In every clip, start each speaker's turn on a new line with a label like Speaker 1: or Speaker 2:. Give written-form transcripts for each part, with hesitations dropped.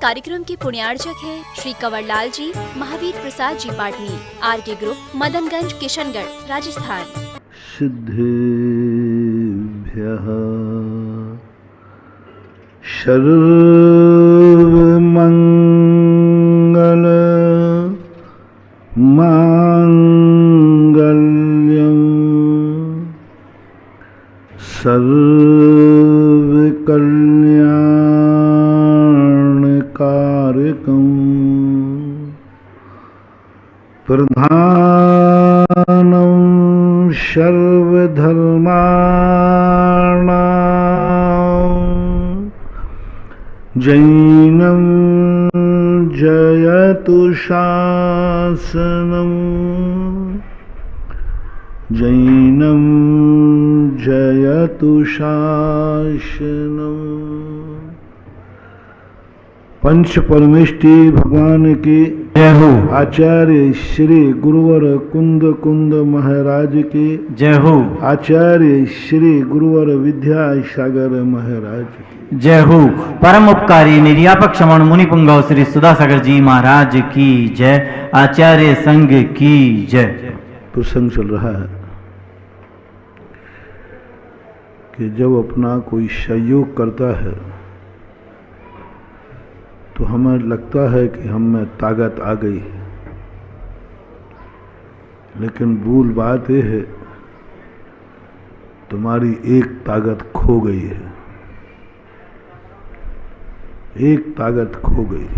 Speaker 1: कार्यक्रम के पुण्यार्चक है श्री कंवरलाल जी, महावीर प्रसाद जी पाटनी, आरके ग्रुप, मदनगंज, किशनगढ़, राजस्थान।
Speaker 2: सिद्धेभ्यः सर्वमंगल मांगल्यं सर्वकल्याणकारकं प्रधानं सर्वधर्माणां जैनं जयतु शासनं जैनं जयतु शासनं। पंच परमेष्टि भगवान की
Speaker 3: जय हो।
Speaker 2: आचार्य श्री गुरुवर कुंद कुंद महाराज की
Speaker 3: जय हो।
Speaker 2: आचार्य श्री गुरुवर विद्यासागर महाराज की
Speaker 3: जय हो। परम उपकारी निर्यापक श्रवण मुनि पुंगव श्री सुधासागर जी महाराज की जय। आचार्य संघ की जय।
Speaker 2: प्रसंग चल रहा है कि जब अपना कोई सहयोग करता है तो हमें लगता है कि हम में ताकत आ गई, लेकिन भूल बात यह है तुम्हारी एक ताकत खो गई है, एक ताकत खो गई।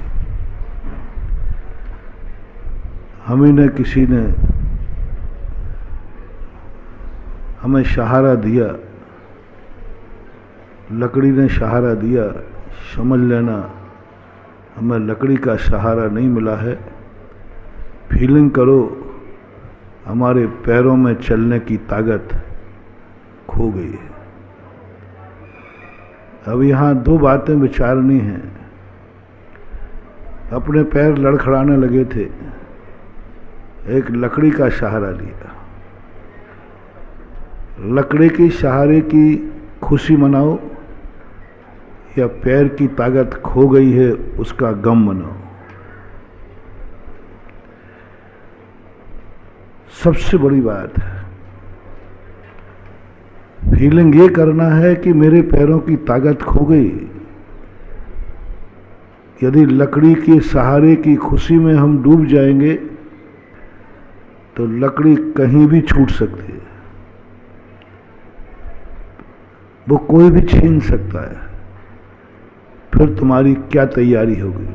Speaker 2: हमें न किसी ने हमें सहारा दिया, लकड़ी ने सहारा दिया, समझ लेना हमें लकड़ी का सहारा नहीं मिला है। फीलिंग करो हमारे पैरों में चलने की ताकत खो गई है। अब यहाँ दो बातें विचारनी हैं। अपने पैर लड़खड़ाने लगे थे, एक लकड़ी का सहारा लिया। लकड़ी के सहारे की खुशी मनाओ या पैर की ताकत खो गई है उसका गम मनाओ। सबसे बड़ी बात है फीलिंग ये करना है कि मेरे पैरों की ताकत खो गई। यदि लकड़ी के सहारे की खुशी में हम डूब जाएंगे तो लकड़ी कहीं भी छूट सकती है, वो कोई भी छीन सकता है। फिर तुम्हारी क्या तैयारी होगी,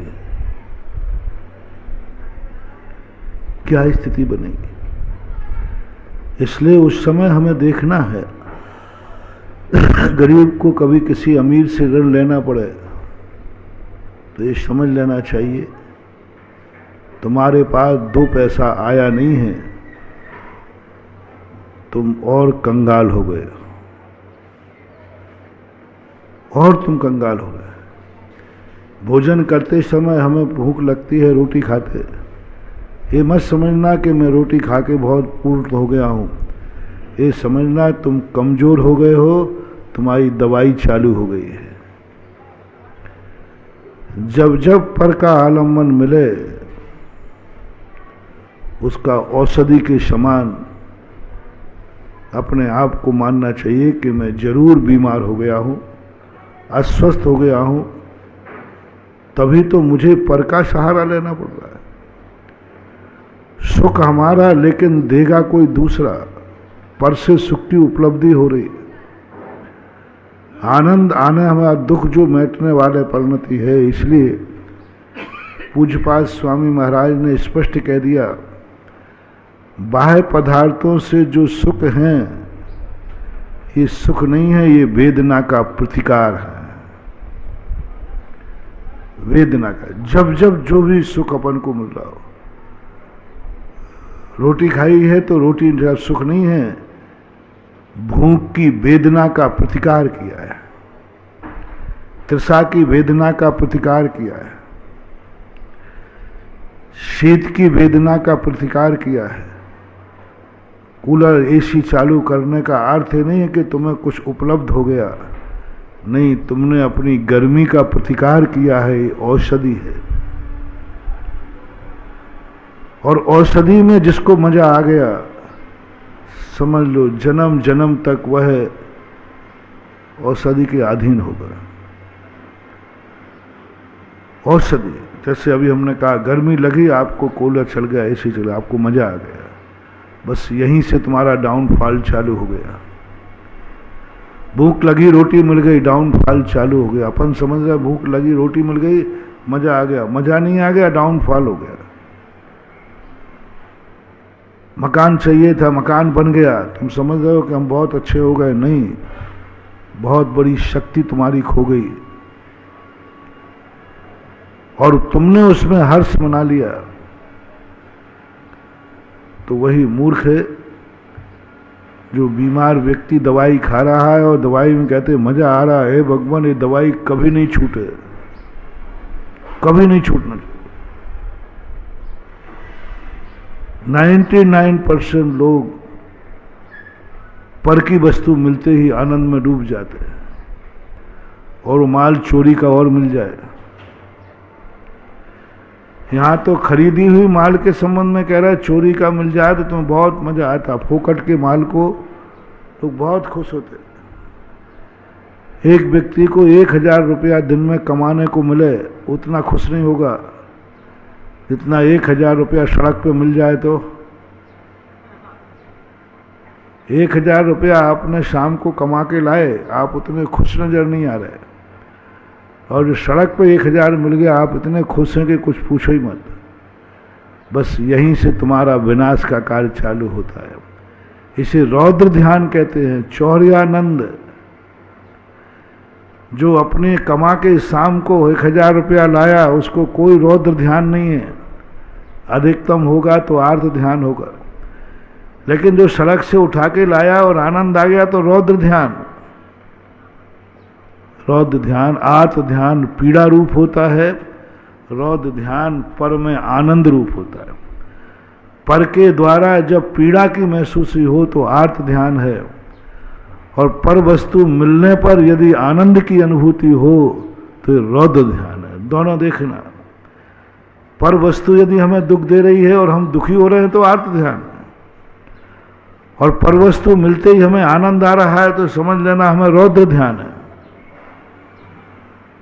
Speaker 2: क्या स्थिति बनेगी। इसलिए उस समय हमें देखना है गरीब को कभी किसी अमीर से ऋण लेना पड़े तो ये समझ लेना चाहिए तुम्हारे पास दो पैसा आया नहीं है, तुम और कंगाल हो गए, और तुम कंगाल हो गए। भोजन करते समय हमें भूख लगती है, रोटी खाते, ये मत समझना कि मैं रोटी खा के बहुत पूर्ण हो गया हूँ। ये समझना तुम कमजोर हो गए हो, तुम्हारी दवाई चालू हो गई है। जब जब पर का आलम्बन मिले उसका औषधि के समान अपने आप को मानना चाहिए कि मैं जरूर बीमार हो गया हूँ, अस्वस्थ हो गया हूँ, तभी तो मुझे पर का सहारा लेना पड़ रहा है। सुख हमारा लेकिन देगा कोई दूसरा, पर से सुख की उपलब्धि हो रही है। आनंद आने हमारा दुख जो मिटने वाले परिणति है। इसलिए पूज्यपाद स्वामी महाराज ने स्पष्ट कह दिया, बाह्य पदार्थों से जो सुख हैं ये सुख नहीं है, ये वेदना का प्रतिकार है। वेदना का जब जब जो भी सुख अपन को मिल रहा हो, रोटी खाई है तो रोटी का सुख नहीं है, भूख की वेदना का प्रतिकार किया है, तृषा की वेदना का प्रतिकार किया है, शीत की वेदना का प्रतिकार किया है। कूलर एसी चालू करने का अर्थ ही नहीं है कि तुम्हें कुछ उपलब्ध हो गया, नहीं, तुमने अपनी गर्मी का प्रतिकार किया है, ये औषधि है। और औषधि में जिसको मजा आ गया, समझ लो जन्म जन्म तक वह औषधि के अधीन होगा। औषधि, जैसे अभी हमने कहा गर्मी लगी, आपको कूलर चल गया, एसी चल गया, आपको मजा आ गया, बस यहीं से तुम्हारा डाउनफॉल चालू हो गया। भूख लगी, रोटी मिल गई, डाउनफॉल चालू हो गया। अपन समझ रहे भूख लगी, रोटी मिल गई, मजा आ गया, मजा नहीं आ गया, डाउनफॉल हो गया। मकान चाहिए था, मकान बन गया, तुम समझ रहे हो कि हम बहुत अच्छे हो गए, नहीं, बहुत बड़ी शक्ति तुम्हारी खो गई और तुमने उसमें हर्ष मना लिया। तो वही मूर्ख है जो बीमार व्यक्ति दवाई खा रहा है और दवाई में कहते मजा आ रहा है, भगवान ये दवाई कभी नहीं छूटे, कभी नहीं छूटना चाहिए। 99% लोग पर की वस्तु मिलते ही आनंद में डूब जाते हैं और माल चोरी का और मिल जाए। यहां तो खरीदी हुई माल के संबंध में कह रहा है चोरी का मिल जाए तो तुम्हें बहुत मजा आता, फोकट के माल को लोग तो बहुत खुश होते। एक व्यक्ति को 1000 रुपया दिन में कमाने को मिले, उतना खुश नहीं होगा जितना 1000 रुपया सड़क पे मिल जाए। तो 1000 रुपया आपने शाम को कमा के लाए, आप उतने खुश नजर नहीं आ रहे, और जो सड़क पे 1000 मिल गया आप इतने खुश हैं कि कुछ पूछो ही मत। बस यहीं से तुम्हारा विनाश का कार्य चालू होता है। इसे रौद्र ध्यान कहते हैं, चौर्यानंद। जो अपने कमा के शाम को 1000 रुपया लाया, उसको कोई रौद्र ध्यान नहीं है। अधिकतम होगा तो आर्त ध्यान होगा, लेकिन जो सड़क से उठा के लाया और आनंद आ गया तो रौद्र ध्यान। रौद्र ध्यान, आर्त ध्यान पीड़ा रूप होता है, रौद्र ध्यान पर में आनंद रूप होता है। पर के द्वारा जब पीड़ा की महसूसी हो तो आर्त ध्यान है, और पर वस्तु मिलने पर यदि आनंद की अनुभूति हो तो रौद्र ध्यान है। दोनों देखना, पर वस्तु यदि हमें दुख दे रही है और हम दुखी हो रहे हैं तो आर्त ध्यान है, और पर वस्तु मिलते ही हमें आनंद आ रहा है तो समझ लेना हमें रौद्र ध्यान है।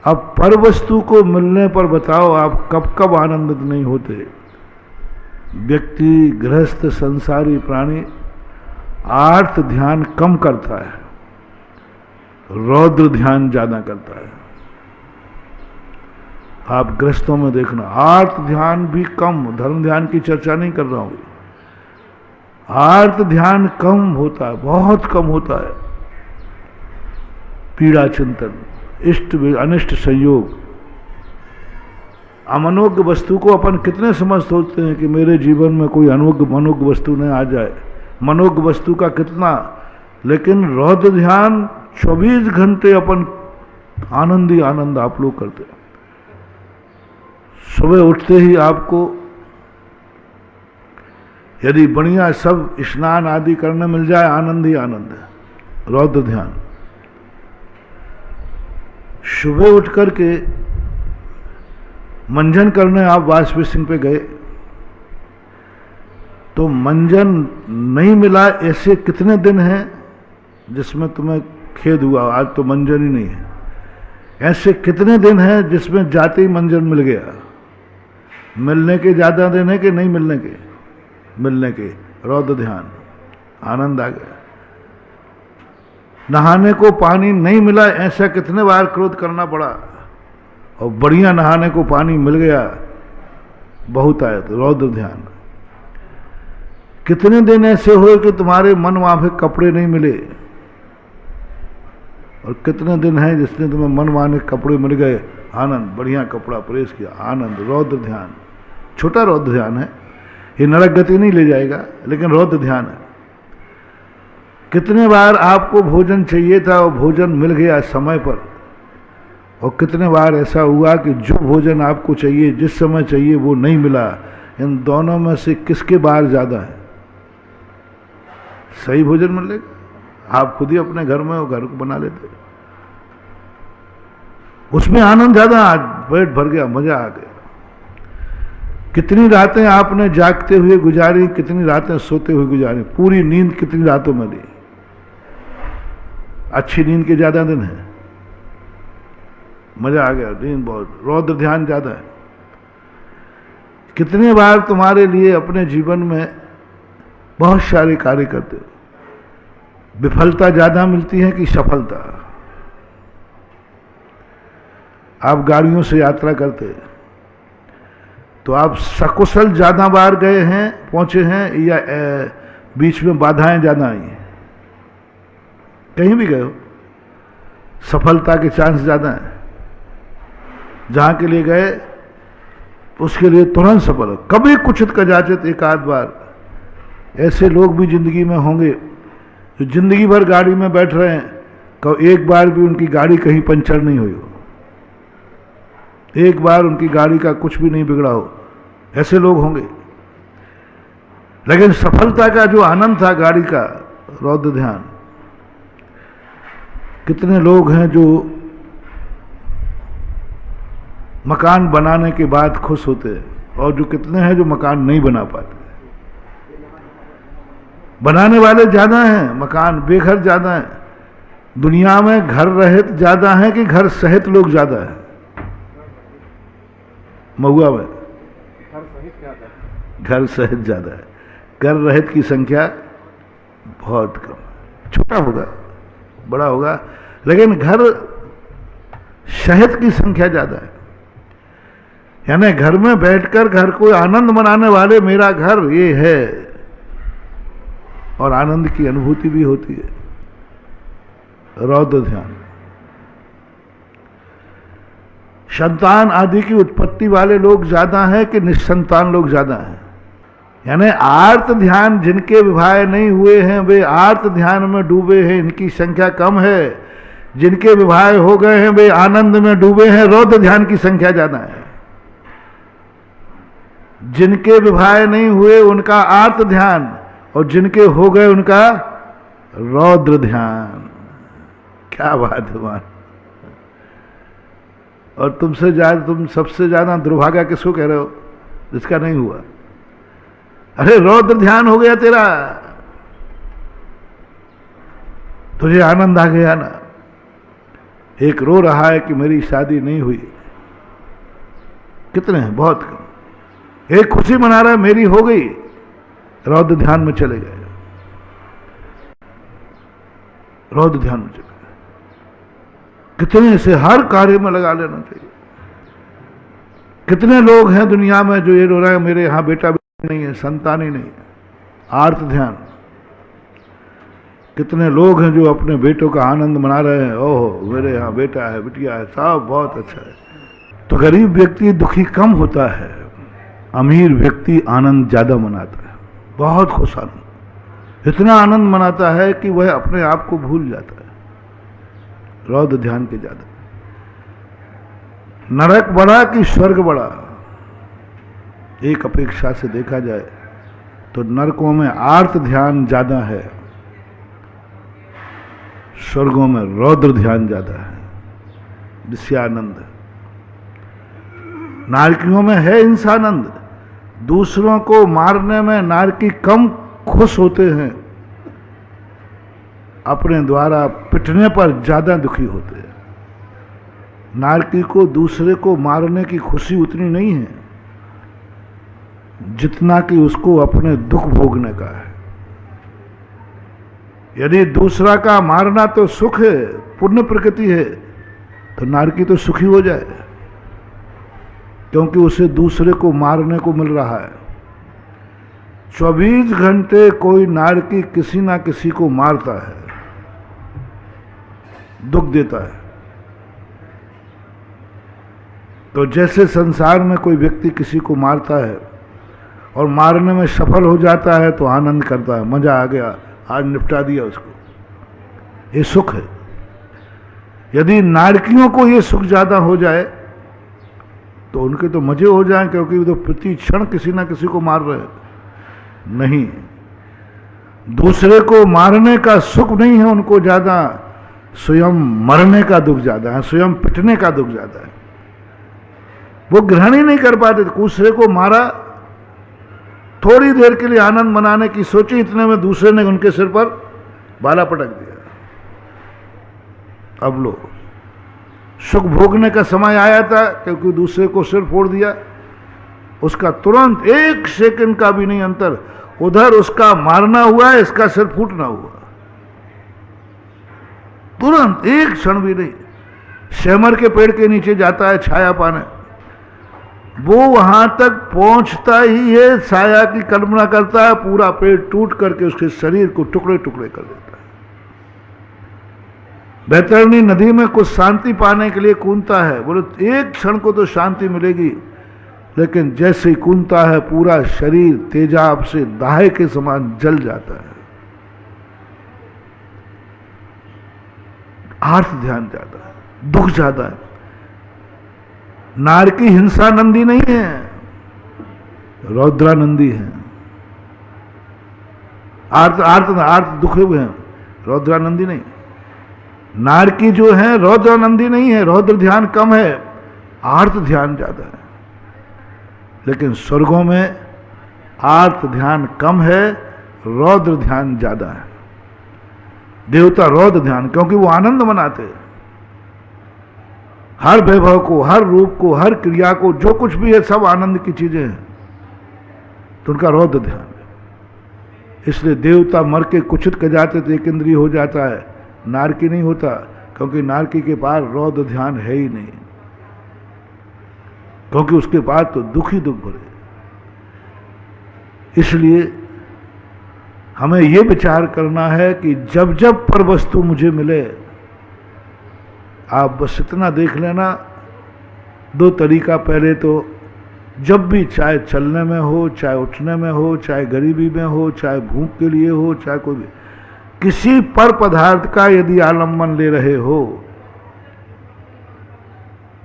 Speaker 2: अब पर वस्तु को मिलने पर बताओ आप कब कब आनंदित नहीं होते। व्यक्ति, गृहस्थ, संसारी प्राणी आर्त ध्यान कम करता है, रौद्र ध्यान ज्यादा करता है। आप गृहस्थों में देखना, आर्त ध्यान भी कम, धर्म ध्यान की चर्चा नहीं कर रहा हूं, आर्त ध्यान कम होता है, बहुत कम होता है। पीड़ा चिंतन, इष्ट अनिष्ट संयोग, अमनोज्ञ वस्तु को अपन कितने समझ सोचते हैं कि मेरे जीवन में कोई मनोज्ञ वस्तु न आ जाए, मनोज्ञ वस्तु का कितना। लेकिन रौद्र ध्यान 24 घंटे अपन आनंद ही आनंद आप लोग करते हैं। सुबह उठते ही आपको यदि बढ़िया सब स्नान आदि करने मिल जाए, आनंद ही आनंद है, रौद्र ध्यान। सुबह उठ करके मंजन करने आप वॉश बेसिन पे गए तो मंजन नहीं मिला, ऐसे कितने दिन हैं जिसमें तुम्हें खेद हुआ आज तो मंजन ही नहीं है। ऐसे कितने दिन हैं जिसमें जाते ही मंजन मिल गया। मिलने के ज्यादा दिन है कि नहीं मिलने के? मिलने के, रौद्र ध्यान, आनंद आ गया। नहाने को पानी नहीं मिला, ऐसा कितने बार क्रोध करना पड़ा, और बढ़िया नहाने को पानी मिल गया, बहुत आया तो रौद्र ध्यान। कितने दिन ऐसे हुए कि तुम्हारे मन माफिक कपड़े नहीं मिले, और कितने दिन हैं जिसने तुम्हें मन माफिक कपड़े मिल गए, आनंद, बढ़िया कपड़ा प्रेस किया, आनंद, रौद्र ध्यान। छोटा रौद्र ध्यान है, ये नरक गति नहीं ले जाएगा, लेकिन रौद्र ध्यान है। कितने बार आपको भोजन चाहिए था और भोजन मिल गया समय पर, और कितने बार ऐसा हुआ कि जो भोजन आपको चाहिए, जिस समय चाहिए, वो नहीं मिला। इन दोनों में से किसके बार ज्यादा है? सही भोजन मिलेगा, आप खुद ही अपने घर में वो घर को बना लेते। उसमें आनंद ज्यादा, पेट भर गया, मजा आ गया। कितनी रातें आपने जागते हुए गुजारी, कितनी रातें सोते हुए गुजारी, पूरी नींद कितनी रातों में ली। अच्छी नींद के ज्यादा दिन है, मजा आ गया, नींद बहुत, रौद्र ध्यान ज्यादा है। कितने बार तुम्हारे लिए अपने जीवन में बहुत सारे कार्य करते हो, विफलता ज्यादा मिलती है कि सफलता? आप गाड़ियों से यात्रा करते तो आप सकुशल ज्यादा बार गए हैं, पहुंचे हैं, या बीच में बाधाएं ज्यादा आई हैं? कहीं भी गए हो, सफलता के चांस ज्यादा हैं। जहां के लिए गए उसके लिए तुरंत सफल हो। कभी कुछित कदाचित एक आध बार ऐसे लोग भी जिंदगी में होंगे जो जिंदगी भर गाड़ी में बैठ रहे हैं, कभी एक बार भी उनकी गाड़ी कहीं पंचर नहीं हुई हो, एक बार उनकी गाड़ी का कुछ भी नहीं बिगड़ा हो, ऐसे लोग होंगे। लेकिन सफलता का जो आनंद था गाड़ी का, रौद्र ध्यान, कितने लोग हैं जो मकान बनाने के बाद खुश होते हैं, और जो कितने हैं जो मकान नहीं बना पाते। बनाने वाले ज्यादा हैं, मकान बेघर ज्यादा हैं। दुनिया में घर रहित ज्यादा हैं कि घर सहित लोग ज्यादा हैं? महुआ में घर सहित ज्यादा है, घर रहित की संख्या बहुत कम। छोटा होगा, बड़ा होगा, लेकिन घर सहित की संख्या ज्यादा है। यानी घर में बैठकर घर को आनंद मनाने वाले, मेरा घर ये है, और आनंद की अनुभूति भी होती है। रौद्र ध्यान, संतान आदि की उत्पत्ति वाले लोग ज्यादा हैं कि निस्संतान लोग ज्यादा हैं? यानी आर्त ध्यान जिनके विवाह नहीं हुए हैं वे आर्त ध्यान में डूबे हैं, इनकी संख्या कम है। जिनके विवाह हो गए हैं वे आनंद में डूबे हैं, रौद्र ध्यान की संख्या ज्यादा है। जिनके विवाह नहीं हुए उनका आर्त ध्यान, और जिनके हो गए उनका रौद्र ध्यान। क्या बात है मान। और तुम सबसे ज्यादा दुर्भाग्य किसको कह रहे हो? जिसका नहीं हुआ। अरे रौद्र ध्यान हो गया तेरा, तुझे आनंद आ गया ना। एक रो रहा है कि मेरी शादी नहीं हुई, कितने हैं? बहुत कम। एक खुशी मना रहा है मेरी हो गई, रौद्र ध्यान में चले गए, रौद्र ध्यान में चले गए। कितने से हर कार्य में लगा लेना चाहिए। कितने लोग हैं दुनिया में जो ये रो रहे हैं मेरे यहां बेटा नहीं है, संतान ही नहीं है, आर्त ध्यान। कितने लोग हैं जो अपने बेटों का आनंद मना रहे हैं, ओहो मेरे यहाँ बेटा है, बिटिया है, सब बहुत अच्छा है। तो गरीब व्यक्ति दुखी कम होता है, अमीर व्यक्ति आनंद ज्यादा मनाता है, बहुत खुश आनंद, इतना आनंद मनाता है कि वह अपने आप को भूल जाता है। रौद्र ध्यान के ज्यादा। नरक बड़ा कि स्वर्ग बड़ा? एक अपेक्षा से देखा जाए तो नरकों में आर्त ध्यान ज्यादा है, स्वर्गों में रौद्र ध्यान ज्यादा है, विषयानंद। नारकियों में है इंसानंद। दूसरों को मारने में नारकी कम खुश होते हैं, अपने द्वारा पिटने पर ज्यादा दुखी होते हैं। नारकी को दूसरे को मारने की खुशी उतनी नहीं है जितना कि उसको अपने दुख भोगने का है। यदि दूसरा का मारना तो सुख है, पुण्य प्रकृति है, तो नारकी तो सुखी हो जाए, क्योंकि उसे दूसरे को मारने को मिल रहा है। 24 घंटे कोई नारकी किसी ना किसी को मारता है, दुख देता है। तो जैसे संसार में कोई व्यक्ति किसी को मारता है और मारने में सफल हो जाता है तो आनंद करता है, मजा आ गया, आज निपटा दिया उसको, ये सुख है। यदि नारकियों को ये सुख ज्यादा हो जाए तो उनके तो मजे हो जाएं, क्योंकि वो तो प्रति क्षण किसी ना किसी को मार रहे हैं। नहीं, दूसरे को मारने का सुख नहीं है उनको ज्यादा, स्वयं मरने का दुख ज्यादा है, स्वयं पिटने का दुख ज्यादा है। वो ग्रहण ही नहीं कर पाते। दूसरे को मारा, थोड़ी देर के लिए आनंद मनाने की सोची, इतने में दूसरे ने उनके सिर पर भाला पटक दिया। अब लो, सुख भोगने का समय आया था क्योंकि दूसरे को सिर फोड़ दिया, उसका तुरंत 1 सेकंड का भी नहीं अंतर, उधर उसका मारना हुआ, इसका सिर फूटना हुआ, तुरंत 1 क्षण भी नहीं। सेमर के पेड़ के नीचे जाता है छाया पाने, वो वहां तक पहुंचता ही है, छाया की कल्पना करता है, पूरा पेड़ टूट करके उसके शरीर को टुकड़े टुकड़े कर देता है। बैतरणी नदी में कुछ शांति पाने के लिए कूदता है, बोले 1 क्षण को तो शांति मिलेगी, लेकिन जैसे ही कूदता है पूरा शरीर तेजाब से दाहे के समान जल जाता है। आर्थ ध्यान ज्यादा है, दुख ज्यादा है। नार की हिंसा नंदी नहीं है, रौद्रानंदी है। आर्थ दुखे हुए हैं, रौद्रानंदी नहीं। नार की जो है रौद्रानंदी नहीं है, रौद्र ध्यान कम है, आर्त ध्यान ज्यादा है। लेकिन स्वर्गों में आर्त ध्यान कम है, रौद्र ध्यान ज्यादा है। देवता रौद्र ध्यान, क्योंकि वो आनंद मनाते हैं हर वैभव को, हर रूप को, हर क्रिया को, जो कुछ भी है सब आनंद की चीजें हैं, तो उनका रौद्र ध्यान है। इसलिए देवता मर के कुचित कर जाते थे, एक इंद्रिय हो जाता है, नारकी नहीं होता, क्योंकि नारकी के पास रौद्र ध्यान है ही नहीं, क्योंकि उसके पास तो दुख ही दुख भरे। इसलिए हमें यह विचार करना है कि जब जब पर वस्तु मुझे मिले, आप बस इतना देख लेना, 2 तरीका। पहले तो जब भी, चाहे चलने में हो, चाहे उठने में हो, चाहे गरीबी में हो, चाहे भूख के लिए हो, चाहे कोई भी, किसी पर पदार्थ का यदि आलम्बन ले रहे हो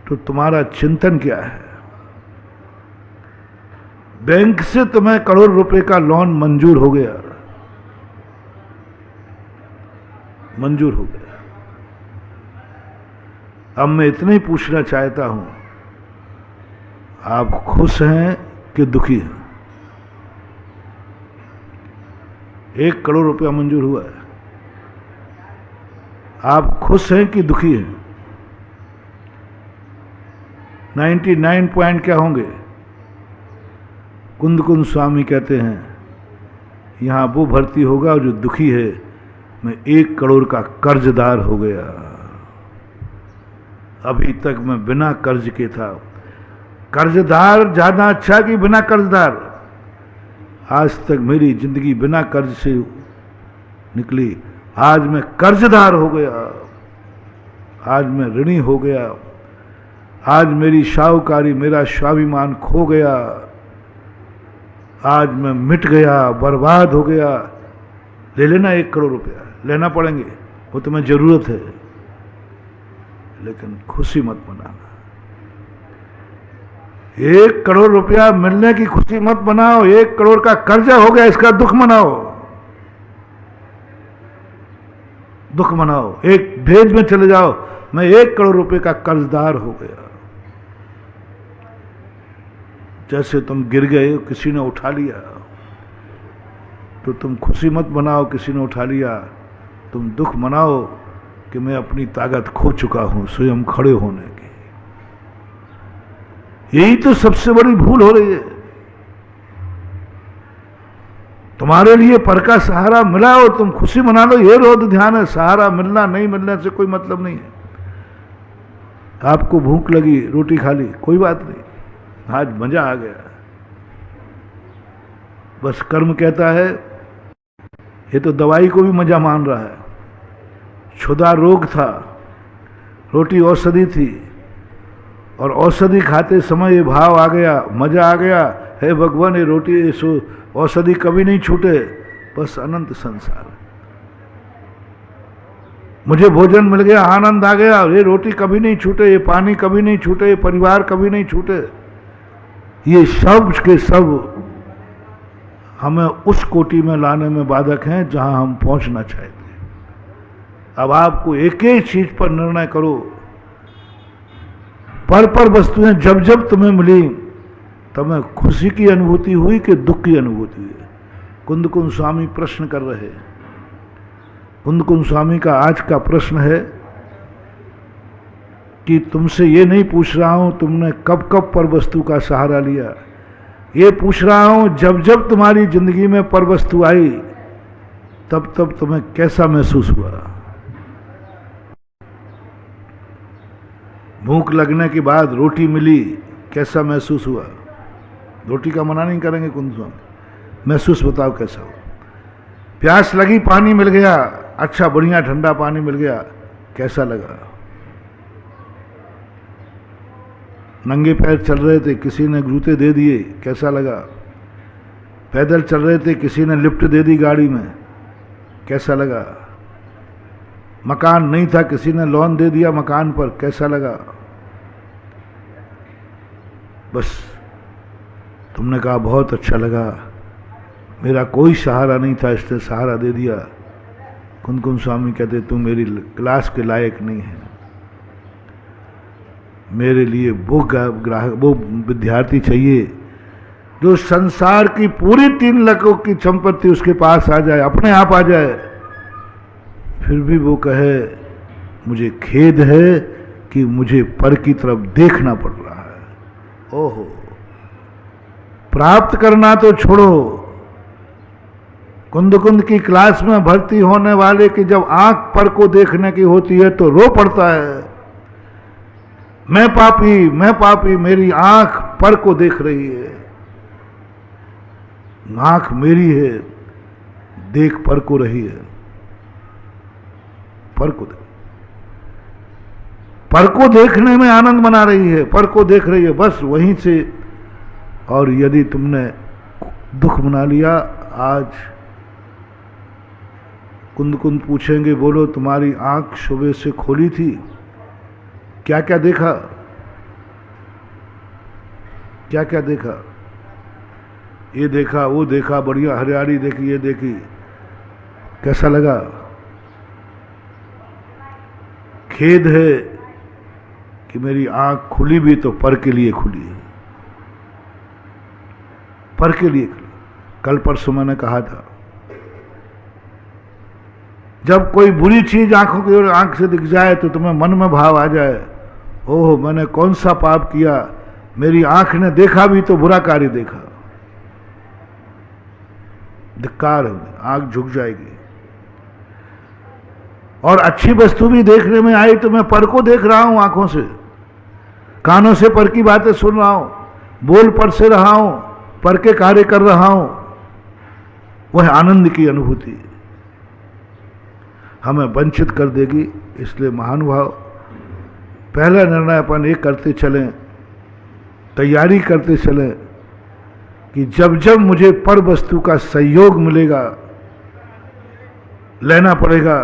Speaker 2: तो तुम्हारा चिंतन क्या है? बैंक से तुम्हें करोड़ रुपए का लोन मंजूर हो गया, मंजूर हो गया। अब मैं इतना ही पूछना चाहता हूं, आप खुश हैं कि दुखी हैं? 1 करोड़ रुपया मंजूर हुआ है, आप खुश हैं कि दुखी हैं? 99 पॉइंट क्या होंगे? कुंद कुंद स्वामी कहते हैं, यहां वो भर्ती होगा जो दुखी है, मैं 1 करोड़ का कर्जदार हो गया, अभी तक मैं बिना कर्ज के था। कर्जदार ज्यादा अच्छा कि बिना कर्जदार? आज तक मेरी जिंदगी बिना कर्ज से निकली, आज मैं कर्जदार हो गया, आज मैं ऋणी हो गया, आज मेरी शाहूकारी, मेरा स्वाभिमान खो गया, आज मैं मिट गया, बर्बाद हो गया। ले लेना 1 करोड़ रुपया, लेना पड़ेंगे, वो तुम्हें जरूरत है, लेकिन खुशी मत मनाना। 1 करोड़ रुपया मिलने की खुशी मत बनाओ, 1 करोड़ का कर्जा हो गया इसका दुख मनाओ, दुख मनाओ। एक भेज में चले जाओ, मैं 1 करोड़ रुपए का कर्जदार हो गया। जैसे तुम गिर गए, किसी ने उठा लिया, तो तुम खुशी मत मनाओ किसी ने उठा लिया, तुम दुख मनाओ कि मैं अपनी ताकत खो चुका हूं स्वयं खड़े होने की। यही तो सबसे बड़ी भूल हो रही है। तुम्हारे लिए पर का सहारा मिला और तुम खुशी मना लो, ये रौद्र ध्यान है। सहारा मिलना नहीं मिलने से कोई मतलब नहीं है। आपको भूख लगी, रोटी खा ली, कोई बात नहीं, आज मजा आ गया। बस कर्म कहता है, ये तो दवाई को भी मजा मान रहा है। क्षुधा रोग था, रोटी औषधि थी, और औषधि खाते समय ये भाव आ गया, मजा आ गया, हे भगवान ये रोटी औषधि कभी नहीं छूटे, बस अनंत संसार। मुझे भोजन मिल गया, आनंद आ गया, ये रोटी कभी नहीं छूटे, ये पानी कभी नहीं छूटे, ये परिवार कभी नहीं छूटे। ये सब के सब हमें उस कोटि में लाने में बाधक हैं जहां हम पहुंचना चाहते हैं। अब आपको एक एक चीज पर निर्णय करो। पर वस्तुएं जब जब तुम्हें मिली तुम्हें खुशी की अनुभूति हुई कि दुख की अनुभूति हुई? कुंद कुंद स्वामी प्रश्न कर रहे। कुंद कुंद स्वामी का आज का प्रश्न है कि तुमसे ये नहीं पूछ रहा हूं तुमने कब कब पर वस्तु का सहारा लिया, ये पूछ रहा हूं जब जब तुम्हारी जिंदगी में पर वस्तु आई तब तब तुम्हें कैसा महसूस हुआ? भूख लगने के बाद रोटी मिली, कैसा महसूस हुआ? रोटी का मना नहीं करेंगे कुंद स्वामी, महसूस बताओ कैसा हुआ? प्यास लगी, पानी मिल गया, अच्छा बढ़िया ठंडा पानी मिल गया, कैसा लगा? नंगे पैर चल रहे थे, किसी ने जूते दे दिए, कैसा लगा? पैदल चल रहे थे, किसी ने लिफ्ट दे दी गाड़ी में, कैसा लगा? मकान नहीं था, किसी ने लोन दे दिया मकान पर, कैसा लगा? बस तुमने कहा बहुत अच्छा लगा, मेरा कोई सहारा नहीं था इसने सहारा दे दिया। कुंद कुंद स्वामी कहते तुम मेरी क्लास के लायक नहीं है, मेरे लिए वो ग्राहक वो विद्यार्थी चाहिए जो संसार की पूरी 3 लाखों की संपत्ति उसके पास आ जाए, अपने आप आ जाए, फिर भी वो कहे मुझे खेद है कि मुझे पर की तरफ देखना पड़ रहा है। ओहो, प्राप्त करना तो छोड़ो, कुंद कुंद की क्लास में भर्ती होने वाले की जब आंख पर को देखने की होती है तो रो पड़ता है, मैं पापी, मेरी आंख पर को देख रही है। आंख मेरी है, देख पर को रही है, पर को देखने में आनंद मना रही है, पर को देख रही है, बस वहीं से। और यदि तुमने दुख मना लिया, आज कुंद कुंद पूछेंगे बोलो तुम्हारी आंख सुबह से खोली थी, क्या क्या देखा? क्या क्या देखा? ये देखा, वो देखा, बढ़िया हरियाली देखी, ये देखी, कैसा लगा? खेद है कि मेरी आंख खुली भी तो पर के लिए खुली है, पर के लिए खुली। कल परसों मैंने कहा था जब कोई बुरी चीज आंखों की ओर आंख से दिख जाए तो तुम्हें मन में भाव आ जाए, ओह मैंने कौन सा पाप किया, मेरी आंख ने देखा भी तो बुरा कार्य देखा, धिक्कार है, आंख झुक जाएगी। और अच्छी वस्तु भी देखने में आई तो मैं पर को देख रहा हूं आंखों से, कानों से पर की बातें सुन रहा हूं, बोल पर से रहा हूं, पर के कार्य कर रहा हूं, वह आनंद की अनुभूति हमें वंचित कर देगी। इसलिए महानुभाव पहला निर्णय अपन एक करते चलें, तैयारी करते चलें कि जब जब मुझे पर वस्तु का सहयोग मिलेगा, लेना पड़ेगा,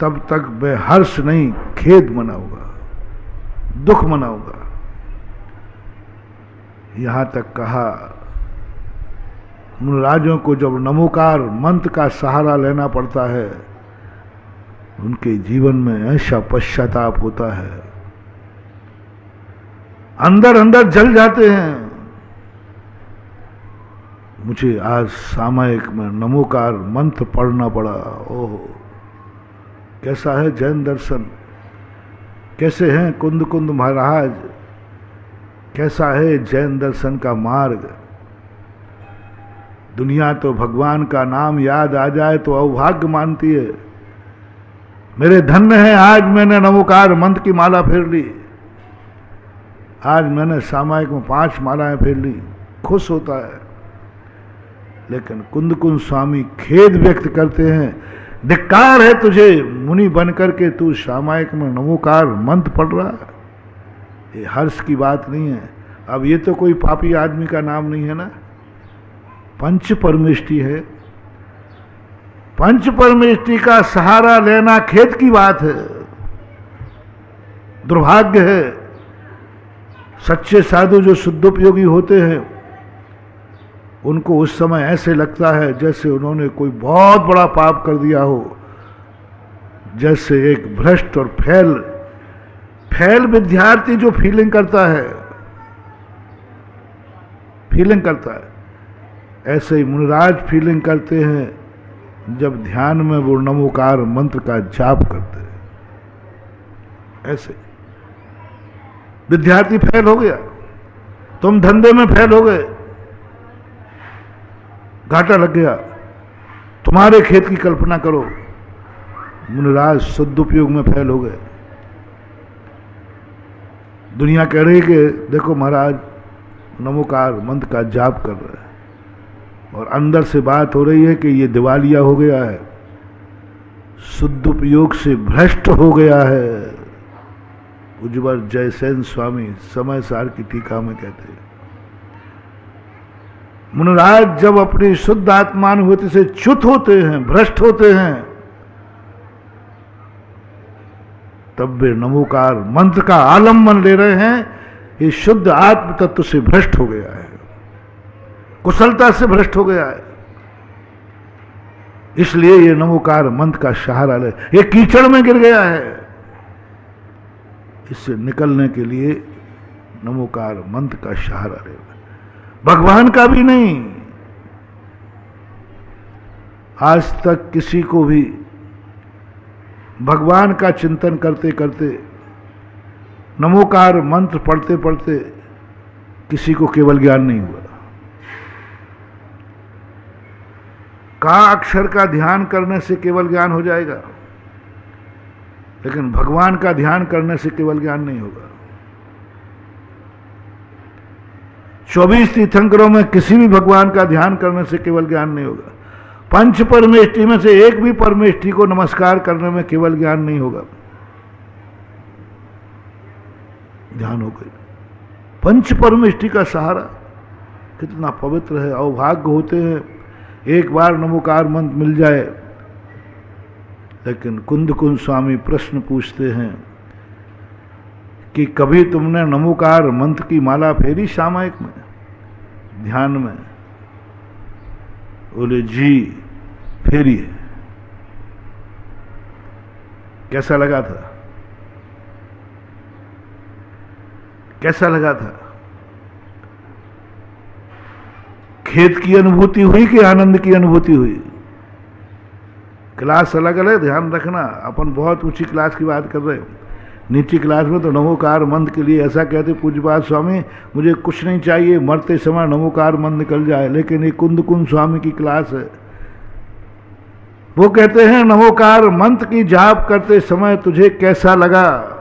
Speaker 2: तब तक मैं हर्ष नहीं खेद मनाऊंगा, दुख मनाऊंगा। यहां तक कहा उन राजों को जब नमोकार मंत्र का सहारा लेना पड़ता है उनके जीवन में ऐसा पश्चाताप होता है, अंदर अंदर जल जाते हैं। मुझे आज सामयिक में नमोकार मंत्र पढ़ना पड़ा। ओह कैसा है जैन दर्शन, कैसे हैं कुंद कुंद महाराज, कैसा है जैन दर्शन का मार्ग। दुनिया तो भगवान का नाम याद आ जाए तो अभाग्य मानती है। मेरे धन्य है आज मैंने नमोकार मंत्र की माला फेर ली, आज मैंने सामायिक में 5 मालाएं फेर ली, खुश होता है। लेकिन कुंद कुंद स्वामी खेद व्यक्त करते हैं, धिक्कार है तुझे मुनि बनकर के तू सामायिक में नमोकार मंत्र पढ़ रहा है। ये हर्ष की बात नहीं है। अब ये तो कोई पापी आदमी का नाम नहीं है ना, पंच परमेष्टि है। पंच परमेष्टि का सहारा लेना खेद की बात है, दुर्भाग्य है। सच्चे साधु जो शुद्धोपयोगी होते हैं उनको उस समय ऐसे लगता है जैसे उन्होंने कोई बहुत बड़ा पाप कर दिया हो, जैसे एक भ्रष्ट और फैल विद्यार्थी जो फीलिंग करता है, ऐसे ही मुनिराज फीलिंग करते हैं जब ध्यान में वो नमोकार मंत्र का जाप करते हैं। ऐसे विद्यार्थी फेल हो गया, तुम धंधे में फेल हो गए, घाटा लग गया, तुम्हारे खेत की कल्पना करो, मुनिराज सदुपयोग में फेल हो गए। दुनिया कह रही कि देखो महाराज नमोकार मंत्र का जाप कर रहे हैं, और अंदर से बात हो रही है कि ये दिवालिया हो गया है, सदुपयोग से भ्रष्ट हो गया है। उज्ज्वल जयसेन स्वामी समय सार की टीका में कहते हैं, मुनिराज जब अपनी शुद्ध आत्मानुभूति से च्युत होते हैं, भ्रष्ट होते हैं, तब वे नमोकार मंत्र का आलम्बन ले रहे हैं। ये शुद्ध आत्म तत्व से भ्रष्ट हो गया है, कुशलता से भ्रष्ट हो गया है। इसलिए ये नमोकार मंत्र का सहारा ले, ये कीचड़ में गिर गया है। इससे निकलने के लिए नमोकार मंत्र का सहारा ले, भगवान का भी नहीं। आज तक किसी को भी भगवान का चिंतन करते करते, नमोकार मंत्र पढ़ते पढ़ते किसी को केवल ज्ञान नहीं हुआ। का अक्षर का ध्यान करने से केवल ज्ञान हो जाएगा, लेकिन भगवान का ध्यान करने से केवल ज्ञान नहीं होगा। 24 तीर्थंकरों में किसी भी भगवान का ध्यान करने से केवल ज्ञान नहीं होगा। पंच परमेष्ठी में से एक भी परमेष्ठी को नमस्कार करने में केवल ज्ञान नहीं होगा, ध्यान हो गई। पंच परमेष्ठी का सहारा कितना पवित्र है, अवभाग्य होते हैं एक बार नमोकार मंत्र मिल जाए। लेकिन कुंद स्वामी प्रश्न पूछते हैं कि कभी तुमने नमोकार मंत्र की माला फेरी सामयिक में, ध्यान में? बोले जी फेरी है। कैसा लगा था? कैसा लगा था? खेद की अनुभूति हुई कि आनंद की अनुभूति हुई? क्लास अलग अलग, ध्यान रखना, अपन बहुत ऊंची क्लास की बात कर रहे हैं। नीची क्लास में तो नमोकार मंत्र के लिए ऐसा कहते पूज्यपाद स्वामी मुझे कुछ नहीं चाहिए, मरते समय नमोकार मंत्र निकल जाए। लेकिन ये कुंद स्वामी की क्लास है, वो कहते हैं नमोकार मंत्र की जाप करते समय तुझे कैसा लगा,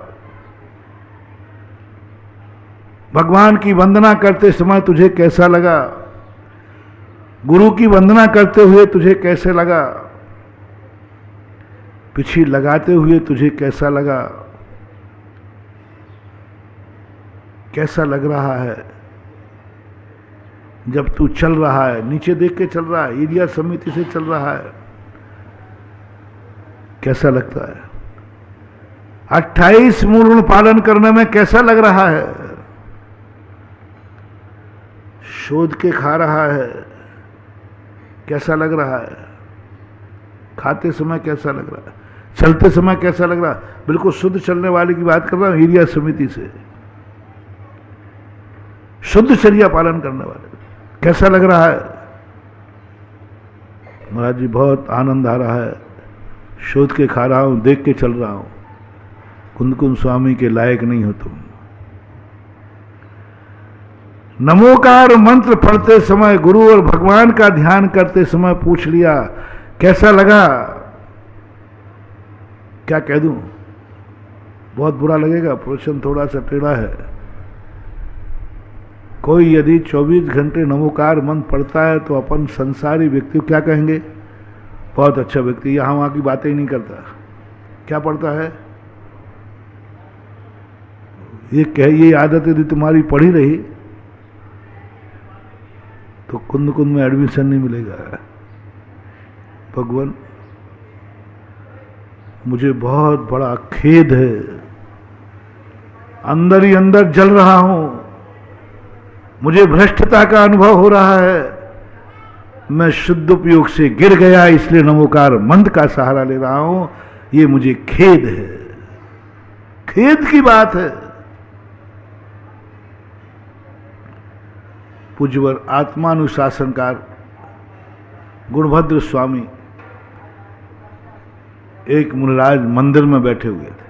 Speaker 2: भगवान की वंदना करते समय तुझे कैसा लगा, गुरु की वंदना करते हुए तुझे कैसे लगा, पिछी लगाते हुए तुझे कैसा लगा, कैसा लग रहा है जब तू चल रहा है, नीचे देख के चल रहा है, एरिया समिति से चल रहा है, कैसा लगता है? 28 मूल पालन करने में कैसा लग रहा है? शोध के खा रहा है, कैसा लग रहा है? खाते समय कैसा लग रहा है? चलते समय कैसा लग रहा है? बिल्कुल शुद्ध चलने वाले की बात कर रहा हूं, एरिया समिति से, शुद्ध चर्या पालन करने वाले, कैसा लग रहा है? महाराज जी बहुत आनंद आ रहा है, शोध के खा रहा हूं, देख के चल रहा हूं। कुंद स्वामी के लायक नहीं हो तुम। नमोकार मंत्र पढ़ते समय, गुरु और भगवान का ध्यान करते समय पूछ लिया कैसा लगा? क्या कह दूं? बहुत बुरा लगेगा, प्रश्न थोड़ा सा टेढ़ा है। कोई यदि 24 घंटे नमोकार मंत्र पढ़ता है तो अपन संसारी व्यक्ति क्या कहेंगे? बहुत अच्छा व्यक्ति, यहां वहां की बातें ही नहीं करता। क्या पढ़ता है? ये आदत यदि तुम्हारी पढ़ी रही तो कुंद में एडमिशन नहीं मिलेगा। भगवान मुझे बहुत बड़ा खेद है, अंदर ही अंदर जल रहा हूं, मुझे भ्रष्टता का अनुभव हो रहा है, मैं शुद्ध उपयोग से गिर गया, इसलिए नमोकार मंत्र का सहारा ले रहा हूं। ये मुझे खेद है, खेद की बात है। पूज्यवर आत्मानुशासनकार गुणभद्र स्वामी एक मुनिराज मंदिर में बैठे हुए थे।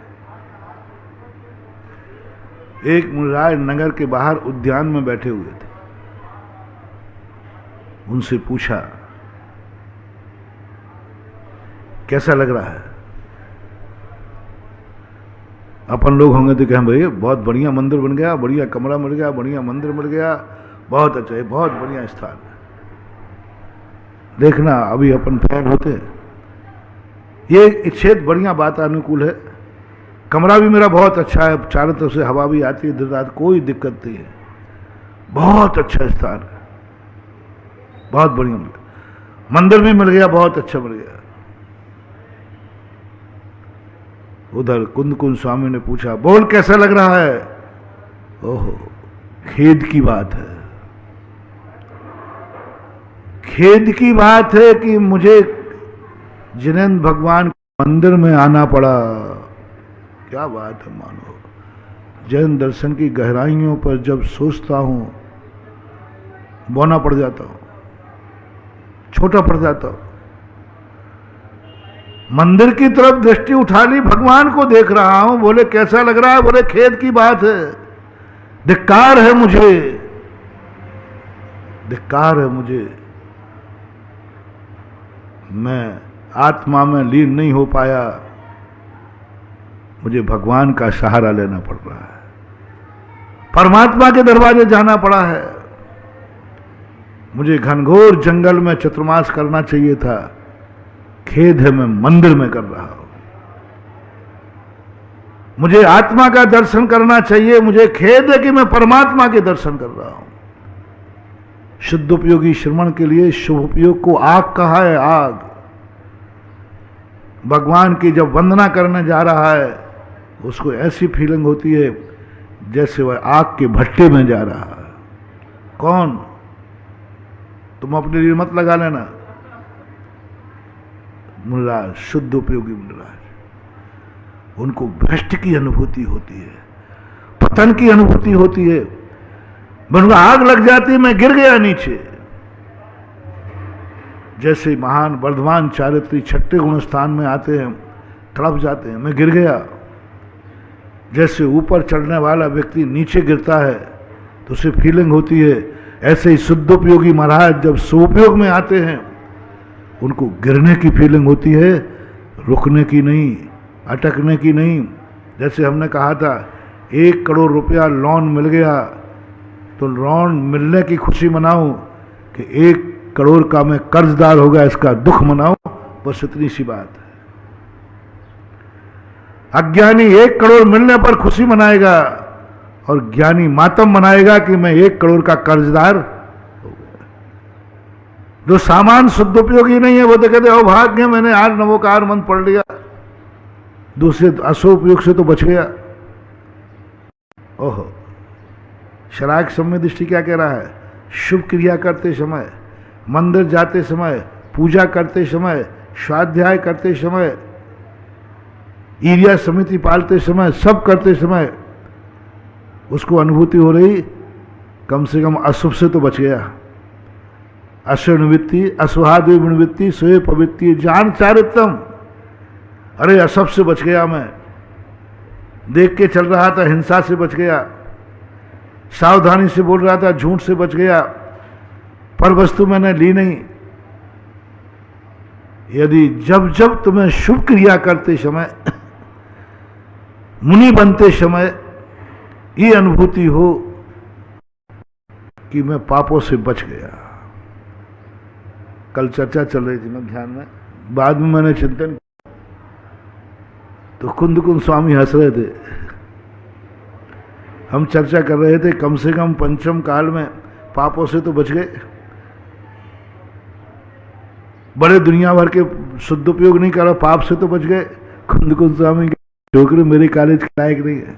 Speaker 2: एक मुनिराज नगर के बाहर उद्यान में बैठे हुए थे। उनसे पूछा, कैसा लग रहा है? अपन लोग होंगे तो कहें भाई बहुत बढ़िया मंदिर बन गया, बढ़िया कमरा मिल गया, बढ़िया मंदिर मिल गया, बहुत अच्छा है, बहुत बढ़िया स्थान है। देखना अभी अपन फैन होते हैं, ये क्षेत्र बढ़िया वातानुकूल है, कमरा भी मेरा बहुत अच्छा है, चारों तरफ से हवा भी आती है, दिन रात कोई दिक्कत नहीं है, बहुत अच्छा स्थान है, बहुत बढ़िया मिल गया, मंदिर भी मिल गया, बहुत अच्छा मिल गया। उधर कुंदकुंद स्वामी ने पूछा, बोल कैसा लग रहा है? ओहो, खेद की बात है, खेद की बात है कि मुझे जिनेंद्र भगवान मंदिर में आना पड़ा। क्या बात है, मानो जैन दर्शन की गहराइयों पर जब सोचता हूं बौना पड़ जाता हूं, छोटा पड़ जाता हूं। मंदिर की तरफ दृष्टि उठा ली, भगवान को देख रहा हूं, बोले कैसा लग रहा है? बोले खेद की बात है, धिक्कार है मुझे, धिक्कार है मुझे, मैं आत्मा में लीन नहीं हो पाया, मुझे भगवान का सहारा लेना पड़ रहा है, परमात्मा के दरवाजे जाना पड़ा है। मुझे घनघोर जंगल में चतुर्मास करना चाहिए था, खेद है मैं मंदिर में कर रहा हूं। मुझे आत्मा का दर्शन करना चाहिए, मुझे खेद है कि मैं परमात्मा के दर्शन कर रहा हूं। शुद्ध उपयोगी श्रवण के लिए शुभ उपयोग को आग कहा है, आग। भगवान की जब वंदना करने जा रहा है उसको ऐसी फीलिंग होती है जैसे वह आग के भट्टे में जा रहा है। कौन? तुम अपने लिए मत लगा लेना। मुनिराज, शुद्ध उपयोगी मुनिराज, उनको भ्रष्ट की अनुभूति होती है, पतन की अनुभूति होती है। उनको आग लग जाती है, मैं गिर गया नीचे। जैसे महान वर्धमान चारित्री छठे गुण स्थान में आते हैं, तड़प जाते हैं, मैं गिर गया। जैसे ऊपर चढ़ने वाला व्यक्ति नीचे गिरता है तो उसे फीलिंग होती है, ऐसे ही शुद्धोपयोगी महाराज जब सुपयोग में आते हैं उनको गिरने की फीलिंग होती है, रुकने की नहीं, अटकने की नहीं। जैसे हमने कहा था 1 करोड़ रुपया लोन मिल गया तो लोन मिलने की खुशी मनाऊं कि 1 करोड़ का मैं कर्जदार हो गया इसका दुख मनाऊं, बस इतनी सी बात है। अज्ञानी 1 करोड़ मिलने पर खुशी मनाएगा और ज्ञानी मातम मनाएगा कि मैं 1 करोड़ का कर्जदार हो गया। जो सामान शुद्धोपयोगी नहीं है वो तो कहते हो भाग्य मैंने आज नवोकार मंत्र पढ़ लिया, दूसरे अशुभोपयोग से तो बच गया। ओहो, शराक सम्य दृष्टि क्या कह रहा है? शुभ क्रिया करते समय, मंदिर जाते समय, पूजा करते समय, स्वाध्याय करते समय, ईर्या समिति पालते समय, सब करते समय उसको अनुभूति हो रही कम से कम अशुभ से तो बच गया। अश्वनिवृत्ति अश्वादि विनिवृत्ति सोए पवित्ति जान चारित्रम, अरे अशुभ से बच गया, मैं देख के चल रहा था हिंसा से बच गया, सावधानी से बोल रहा था झूठ से बच गया, पर वस्तु मैंने ली नहीं। यदि जब जब तुम्हें शुभ क्रिया करते समय, मुनि बनते समय ये अनुभूति हो कि मैं पापों से बच गया। कल चर्चा चल रही थी मध्याह्न में, बाद में मैंने चिंतन तो कुंदकुंद स्वामी हंस रहे थे। हम चर्चा कर रहे थे कम से कम पंचम काल में पापों से तो बच गए, बड़े दुनिया भर के शुद्ध उपयोग नहीं करा, पाप से तो बच गए। कुंदकुंद स्वामी के छोकरे मेरे कॉलेज के लायक नहीं है,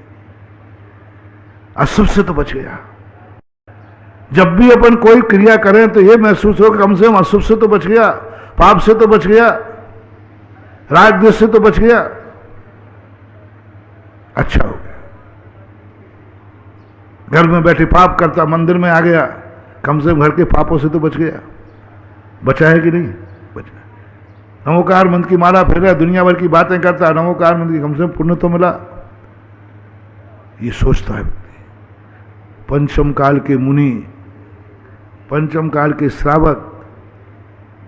Speaker 2: अशुभ से तो बच गया। जब भी अपन कोई क्रिया करें तो ये महसूस हो कम से कम अशुभ से तो बच गया, पाप से तो बच गया। राग द्वेष से तो बच गया, अच्छा हो गया। घर में बैठे पाप करता, मंदिर में आ गया, कम से कम घर के पापों से तो बच गया। बचा है कि नहीं? बचा। नमोकार मंत्र की माला फेर रहा, दुनिया भर की बातें करता, नमोकार मंत्र की कम से कम पुण्य तो मिला, ये सोचता है व्यक्ति। पंचम काल के मुनि, पंचम काल के श्रावक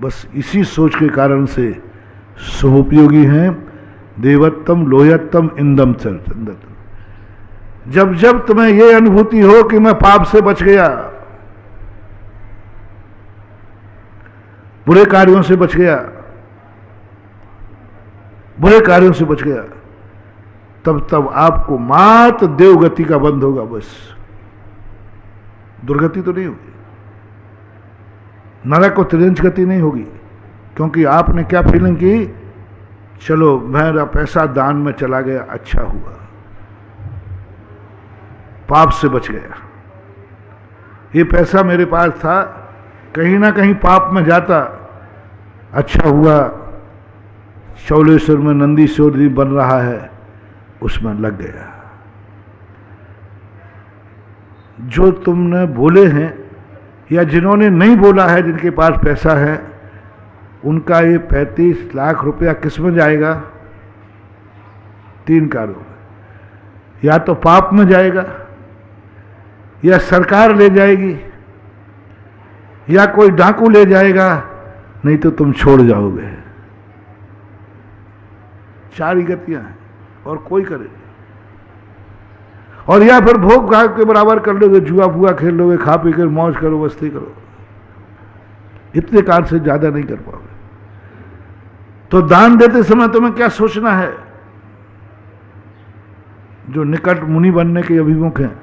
Speaker 2: बस इसी सोच के कारण से शुभोपयोगी हैं। देवत्तम लोहयत्तम इंदम चंदतम। जब जब तुम्हें यह अनुभूति हो कि मैं पाप से बच गया, बुरे कार्यों से बच गया, बुरे कार्यों से बच गया, तब तब आपको मात देवगति का बंध होगा, बस दुर्गति तो नहीं होगी, नरक को त्रिंच गति नहीं होगी। क्योंकि आपने क्या फीलिंग की, चलो मेरा पैसा दान में चला गया, अच्छा हुआ, पाप से बच गया। ये पैसा मेरे पास था, कहीं ना कहीं पाप में जाता, अच्छा हुआ, शौलेश्वर में नंदीश्वर जी बन रहा है, उसमें लग गया। जो तुमने बोले हैं या जिन्होंने नहीं बोला है, जिनके पास पैसा है, उनका ये 35 लाख रुपया किस में जाएगा? 3 कार्यों में। या तो पाप में जाएगा, या सरकार ले जाएगी, या कोई डाकू ले जाएगा, नहीं तो तुम छोड़ जाओगे। 4 ही गतियां हैं और कोई करे। और या फिर भोग भाग के बराबर कर लोगे, जुआ फुआ खेल लोगे, खा पी कर मौज करो, मस्ती करो, इतने काल से ज्यादा नहीं कर पाओगे। तो दान देते समय तुम्हें क्या सोचना है? जो निकट मुनि बनने के अभिमुख हैं,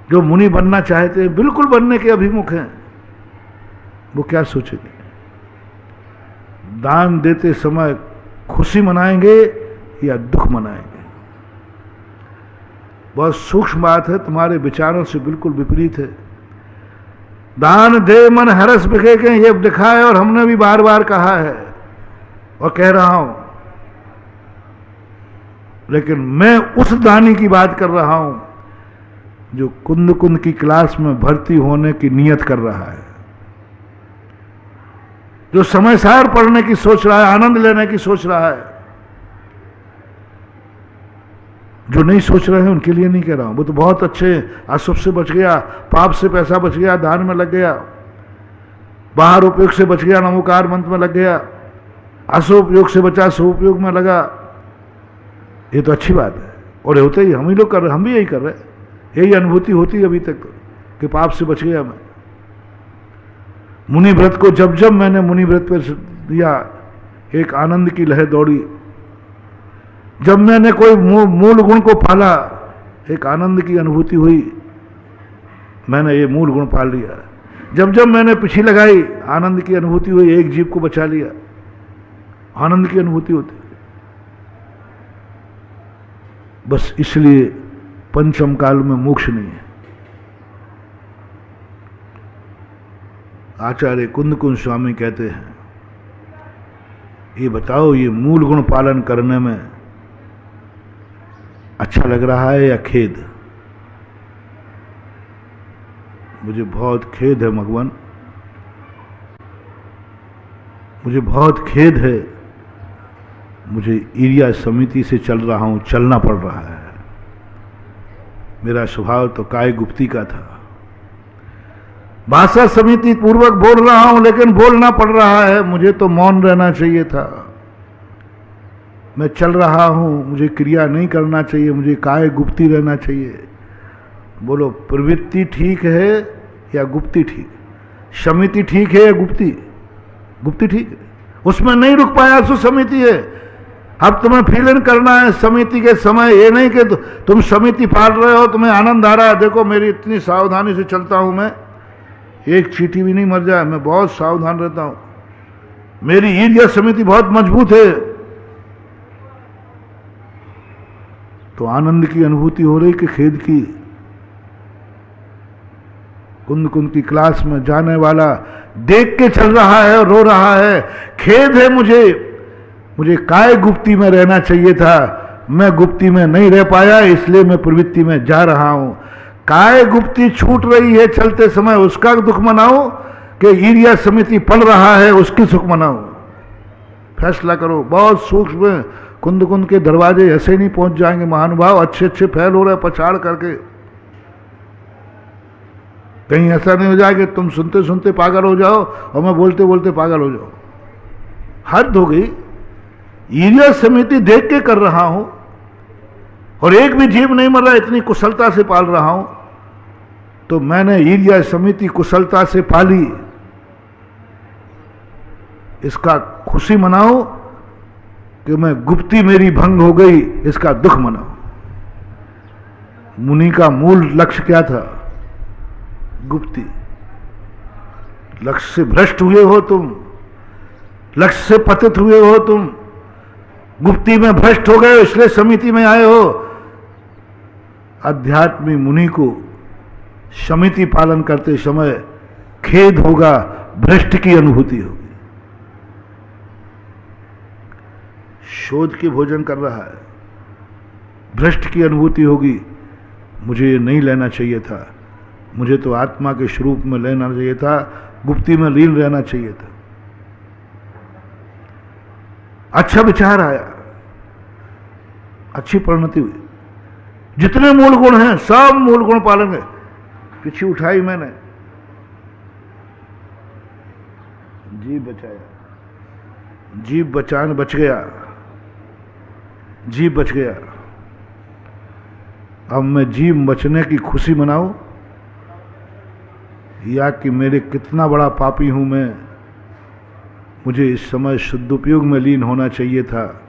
Speaker 2: जो मुनि बनना चाहते हैं, बिल्कुल बनने के अभिमुख हैं, वो क्या सोचेंगे? दान देते समय खुशी मनाएंगे या दुख मनाएंगे? बहुत सूक्ष्म बात है, तुम्हारे विचारों से बिल्कुल विपरीत है। दान दे मन हरस बिखे के ये लिखा है, और हमने भी बार बार कहा है और कह रहा हूं, लेकिन मैं उस दानी की बात कर रहा हूं जो कुंद कुंद की क्लास में भर्ती होने की नियत कर रहा है, जो समय सार पढ़ने की सोच रहा है, आनंद लेने की सोच रहा है। जो नहीं सोच रहे हैं उनके लिए नहीं कह रहा हूं, वो तो बहुत अच्छे, अशुभ से बच गया, पाप से पैसा बच गया, दान में लग गया, बाहर उपयोग से बच गया, नमोकार मंत्र में लग गया, अशुभ उपयोग से बचा, शुभ उपयोग में लगा, ये तो अच्छी बात है। और ये होता ही, हम ही लोग कर रहे, हम भी यही कर रहे, यही अनुभूति होती है अभी तक कि पाप से बच गया मैं। मुनि व्रत को जब जब मैंने मुनि व्रत पर दिया, एक आनंद की लहर दौड़ी। जब मैंने कोई मूल गुण को पाला, एक आनंद की अनुभूति हुई, मैंने ये मूल गुण पाल लिया। जब जब मैंने पीछे लगाई, आनंद की अनुभूति हुई, एक जीव को बचा लिया, आनंद की अनुभूति होती। बस इसलिए पंचम काल में मोक्ष नहीं है। आचार्य कुंद कुंद स्वामी कहते हैं, ये बताओ, ये मूल गुण पालन करने में अच्छा लग रहा है या खेद? मुझे बहुत खेद है भगवान, मुझे बहुत खेद है, मुझे एरिया समिति से चल रहा हूं, चलना पड़ रहा है। मेरा स्वभाव तो काय गुप्ती का था, भाषा समिति पूर्वक बोल रहा हूं, लेकिन बोलना पड़ रहा है। मुझे तो मौन रहना चाहिए था, मैं चल रहा हूं, मुझे क्रिया नहीं करना चाहिए, मुझे काय गुप्ती रहना चाहिए। बोलो, प्रवृत्ति ठीक है या गुप्ती ठीक? समिति ठीक है या गुप्ती? गुप्ती ठीक है, उसमें नहीं रुक पाया तो समिति है। अब तुम्हें फीलिंग करना है समिति के समय, ये नहीं कि तुम समिति पाल रहे हो, तुम्हें आनंद आ रहा है, देखो मेरी इतनी सावधानी से चलता हूं, मैं एक चींटी भी नहीं मर जाए, मैं बहुत सावधान रहता हूं, मेरी ईर्ष्या समिति बहुत मजबूत है। तो आनंद की अनुभूति हो रही कि खेद की? कुंद कुंद की क्लास में जाने वाला देख के चल रहा है और रो रहा है, खेद है मुझे मुझे काय गुप्ती में रहना चाहिए था, मैं गुप्ती में नहीं रह पाया, इसलिए मैं प्रवृत्ति में जा रहा हूं। काय गुप्ती छूट रही है चलते समय, उसका दुख मनाऊं कि ईर्ष्या समिति पल रहा है उसकी सुख मनाऊं? फैसला करो। बहुत सूक्ष्म कुंद कुंद के दरवाजे ऐसे नहीं पहुंच जाएंगे महानुभाव, अच्छे अच्छे फैल हो रहे पछाड़ करके। कहीं ऐसा नहीं हो जाए कि तुम सुनते सुनते पागल हो जाओ और मैं बोलते बोलते पागल हो जाओ। हद हो गई। ईर्ष्या समिति देख के कर रहा हूं और एक भी जीव नहीं मर रहा, इतनी कुशलता से पाल रहा हूं, तो मैंने ईर्ष्या समिति कुशलता से पाली, इसका खुशी मनाओ कि मैं गुप्ती मेरी भंग हो गई, इसका दुख मनाओ। मुनि का मूल लक्ष्य क्या था? गुप्ती। लक्ष्य से भ्रष्ट हुए हो तुम, लक्ष्य से पतित हुए हो तुम, गुप्ती में भ्रष्ट हो गए इसलिए समिति में आए हो। अध्यात्मी मुनि को समिति पालन करते समय खेद होगा, भ्रष्ट की अनुभूति होगी। शोध के भोजन कर रहा है, भ्रष्ट की अनुभूति होगी, मुझे ये नहीं लेना चाहिए था, मुझे तो आत्मा के स्वरूप में लेना चाहिए था, गुप्ती में लीन रहना चाहिए था। अच्छा विचार आया, अच्छी परिणति हुई। जितने मूल गुण हैं सब मूल गुण पालन है। पीछे उठाई मैंने, जीव बचाया, जीव बचान बच गया, जीव बच गया। अब मैं जीव बचने की खुशी मनाऊं या कि मेरे कितना बड़ा पापी हूं मैं, मुझे इस समय शुद्धोपयोग में लीन होना चाहिए था,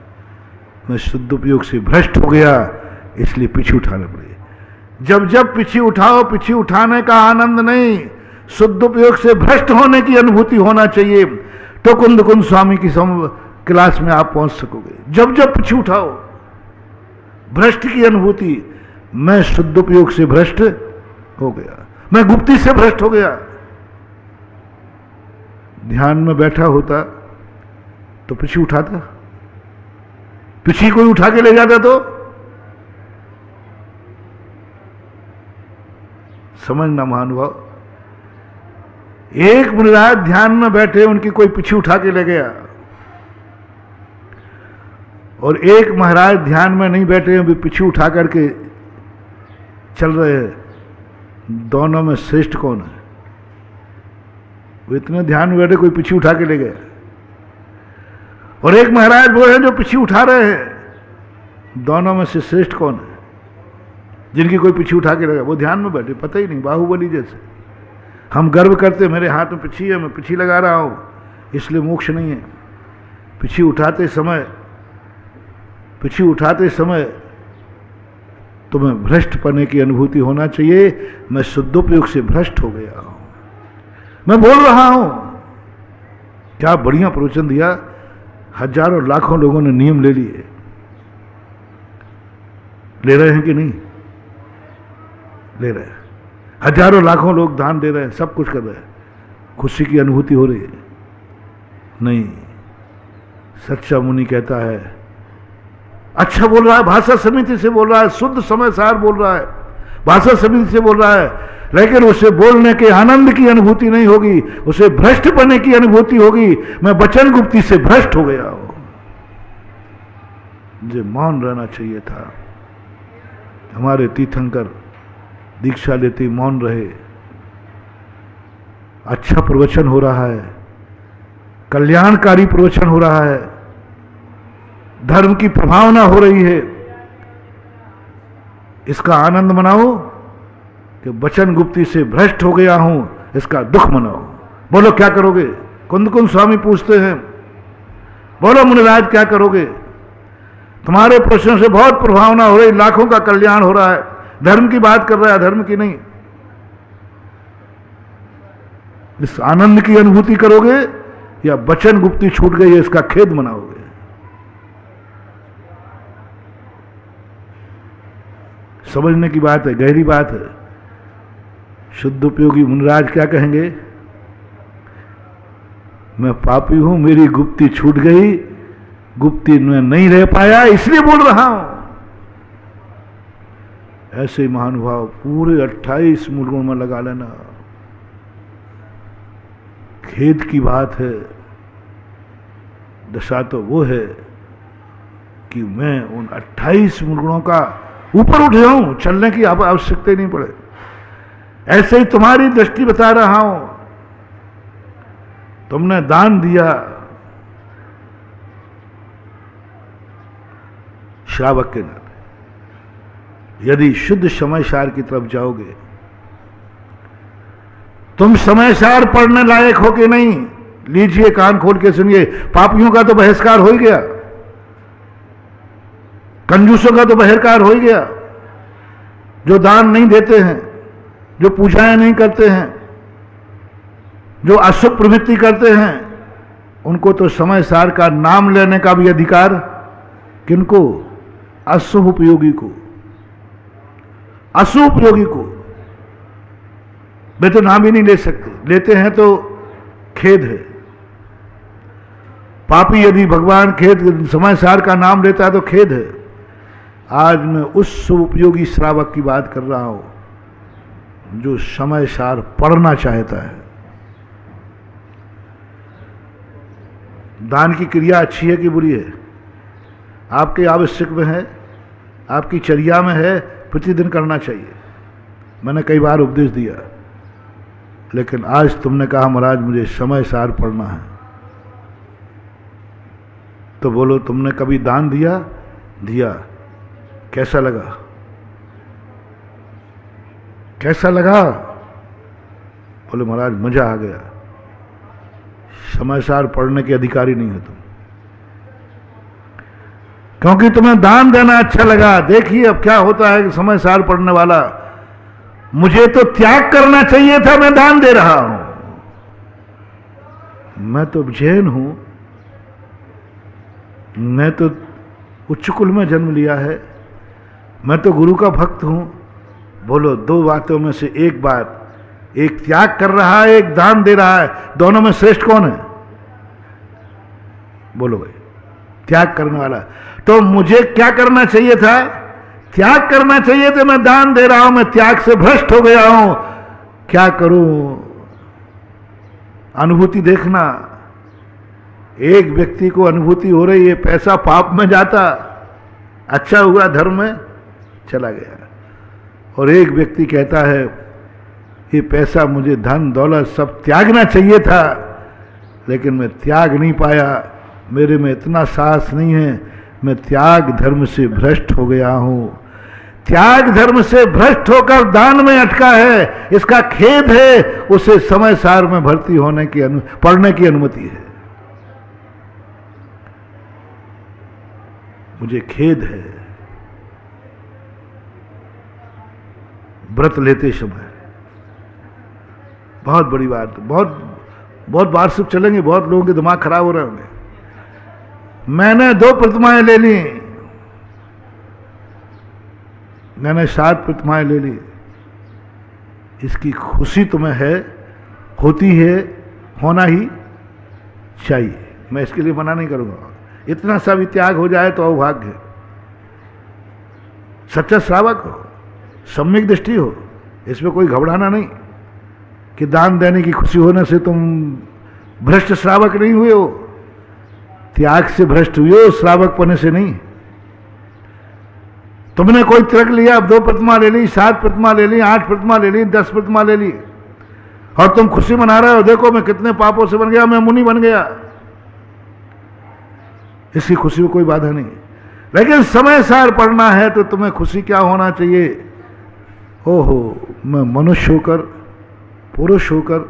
Speaker 2: मैं शुद्धोपयोग से भ्रष्ट हो गया इसलिए पीछे उठाने पड़े। जब जब पीछे उठाओ, पीछे उठाने का आनंद नहीं, शुद्धोपयोग से भ्रष्ट होने की अनुभूति होना चाहिए, तो कुंद कुंद स्वामी की क्लास में आप पहुंच सकोगे। जब जब पीछे उठाओ, भ्रष्ट की अनुभूति, मैं शुद्धोपयोग से भ्रष्ट हो गया, मैं गुप्ती से भ्रष्ट हो गया। ध्यान में बैठा होता तो पीछे उठाता, पीछे कोई उठा के ले जाता तो समझना महानुभाव। एक मुनिराज ध्यान में बैठे, उनकी कोई पीछे उठा के ले गया, और एक महाराज ध्यान में नहीं बैठे हैं, पीछे उठा करके चल रहे हैं। दोनों में श्रेष्ठ कौन है? वो इतने ध्यान में बैठे, कोई पीछे उठा के ले गया, और एक महाराज वो हैं जो पीछे उठा रहे हैं। दोनों में से श्रेष्ठ कौन है? जिनकी कोई पीछे उठा के ले गया, वो ध्यान में बैठे, पता ही नहीं, बाहुबली जैसे। हम गर्व करते मेरे हाथ में पीछे है, मैं पीछे लगा रहा हूं इसलिए मोक्ष नहीं है। पीछे उठाते समय तुम्हें भ्रष्ट पने की अनुभूति होना चाहिए, मैं शुद्धोपयोग से भ्रष्ट हो गया हूं, मैं बोल रहा हूं। क्या बढ़िया प्रवचन दिया, हजारों लाखों लोगों ने नियम ले लिए। ले रहे हैं कि नहीं? ले रहे हैं। हजारों लाखों लोग दान दे रहे हैं, सब कुछ कर रहे हैं, खुशी की अनुभूति हो रही है? नहीं। सच्चा मुनि कहता है, अच्छा बोल रहा है, भाषा समिति से बोल रहा है, शुद्ध समय सार बोल रहा है, भाषा समिति से बोल रहा है, लेकिन उसे बोलने के आनंद की अनुभूति नहीं होगी, उसे भ्रष्ट बनने की अनुभूति होगी। मैं वचन गुप्ती से भ्रष्ट हो गया हूं, मुझे मौन रहना चाहिए था। हमारे तीर्थंकर दीक्षा लेते मौन रहे। अच्छा प्रवचन हो रहा है, कल्याणकारी प्रवचन हो रहा है, धर्म की प्रभावना हो रही है, इसका आनंद मनाओ कि वचन गुप्ती से भ्रष्ट हो गया हूं, इसका दुख मनाओ। बोलो क्या करोगे? कुंद कुंद स्वामी पूछते हैं, बोलो मुनिराज क्या करोगे? तुम्हारे प्रश्न से बहुत प्रभावना हो रही, लाखों का कल्याण हो रहा है, धर्म की बात कर रहा है, धर्म की नहीं। इस आनंद की अनुभूति करोगे या वचन गुप्ती छूट गई है इसका खेद मनाओगे? समझने की बात है, गहरी बात है। शुद्ध उपयोगी मुनिराज क्या कहेंगे? मैं पापी हूं, मेरी गुप्ती छूट गई, गुप्ती में नहीं रह पाया इसलिए बोल रहा हूं। ऐसे महानुभाव पूरे 28 मुल्कों में लगा लेना। खेद की बात है, दशा तो वो है कि मैं उन 28 मुल्कों का ऊपर उठ जाऊं, चलने की अब आवश्यकता नहीं पड़े। ऐसे ही तुम्हारी दृष्टि बता रहा हूं, तुमने दान दिया श्रावक के नाते, यदि शुद्ध समयसार की तरफ जाओगे, तुम समयसार पढ़ने लायक हो कि नहीं, लीजिए कान खोल के सुनिए। पापियों का तो बहिष्कार हो ही गया, कंजूसों का तो बहिष्कार हो ही गया, जो दान नहीं देते हैं, जो पूजाएं नहीं करते हैं, जो अशुभ प्रवृत्ति करते हैं, उनको तो समयसार का नाम लेने का भी अधिकार किनको? अशुभ उपयोगी को। अशुभ उपयोगी को वे तो नाम ही नहीं ले सकते, लेते हैं तो खेद है। पापी यदि भगवान खेद समयसार का नाम लेता है तो खेद है। आज मैं उस शुभ उपयोगी श्रावक की बात कर रहा हूं जो समयसार पढ़ना चाहता है। दान की क्रिया अच्छी है कि बुरी है? आपके आवश्यक में है, आपकी चर्या में है, प्रतिदिन करना चाहिए। मैंने कई बार उपदेश दिया, लेकिन आज तुमने कहा महाराज मुझे समयसार पढ़ना है, तो बोलो तुमने कभी दान दिया? दिया। कैसा लगा? कैसा लगा? बोले महाराज मजा आ गया। समयसार पढ़ने के अधिकारी नहीं हो तुम, क्योंकि तुम्हें दान देना अच्छा लगा। देखिए अब क्या होता है कि समयसार पढ़ने वाला, मुझे तो त्याग करना चाहिए था, मैं दान दे रहा हूं। मैं तो जैन हूं, मैं तो उच्च कुल में जन्म लिया है, मैं तो गुरु का भक्त हूं। बोलो दो बातों में से एक बात, एक त्याग कर रहा है, एक दान दे रहा है, दोनों में श्रेष्ठ कौन है? बोलो भाई। त्याग करने वाला। तो मुझे क्या करना चाहिए था? त्याग करना चाहिए था। मैं दान दे रहा हूं, मैं त्याग से भ्रष्ट हो गया हूं, क्या करूं? अनुभूति देखना। एक व्यक्ति को अनुभूति हो रही है पैसा पाप में जाता, अच्छा हुआ धर्म में चला गया, और एक व्यक्ति कहता है ये पैसा मुझे धन दौलत सब त्यागना चाहिए था, लेकिन मैं त्याग नहीं पाया, मेरे में इतना साहस नहीं है, मैं त्याग धर्म से भ्रष्ट हो गया हूं। त्याग धर्म से भ्रष्ट होकर दान में अटका है, इसका खेद है। उसे समयसार में भर्ती होने की पढ़ने की अनुमति है। मुझे खेद है। व्रत लेते समय बहुत बड़ी बात, बहुत वार्षिक चलेंगे, बहुत लोगों के दिमाग खराब हो रहे होंगे। मैंने 2 प्रतिमाएं ले ली, मैंने 7 प्रतिमाएं ले ली, इसकी खुशी तुम्हें है, होती है, होना ही चाहिए, मैं इसके लिए मना नहीं करूंगा। इतना सा भी त्याग हो जाए तो अभाग्य है। सच्चा श्रावक हो, सम्यक दृष्टि हो, इसमें कोई घबराना नहीं कि दान देने की खुशी होने से तुम भ्रष्ट श्रावक नहीं हुए हो। त्याग से भ्रष्ट हुए हो, श्रावक पने से नहीं। तुमने कोई तिलक लिया, अब 2 प्रतिमा ले ली, 7 प्रतिमा ले ली, 8 प्रतिमा ले ली, 10 प्रतिमा ले ली, और तुम खुशी मना रहे हो, देखो मैं कितने पापों से बन गया, मैं मुनि बन गया। इसकी खुशी में कोई बाधा नहीं, लेकिन समयसार पढ़ना है तो तुम्हें खुशी क्या होना चाहिए? ओहो, मैं मनुष्य होकर, पुरुष होकर,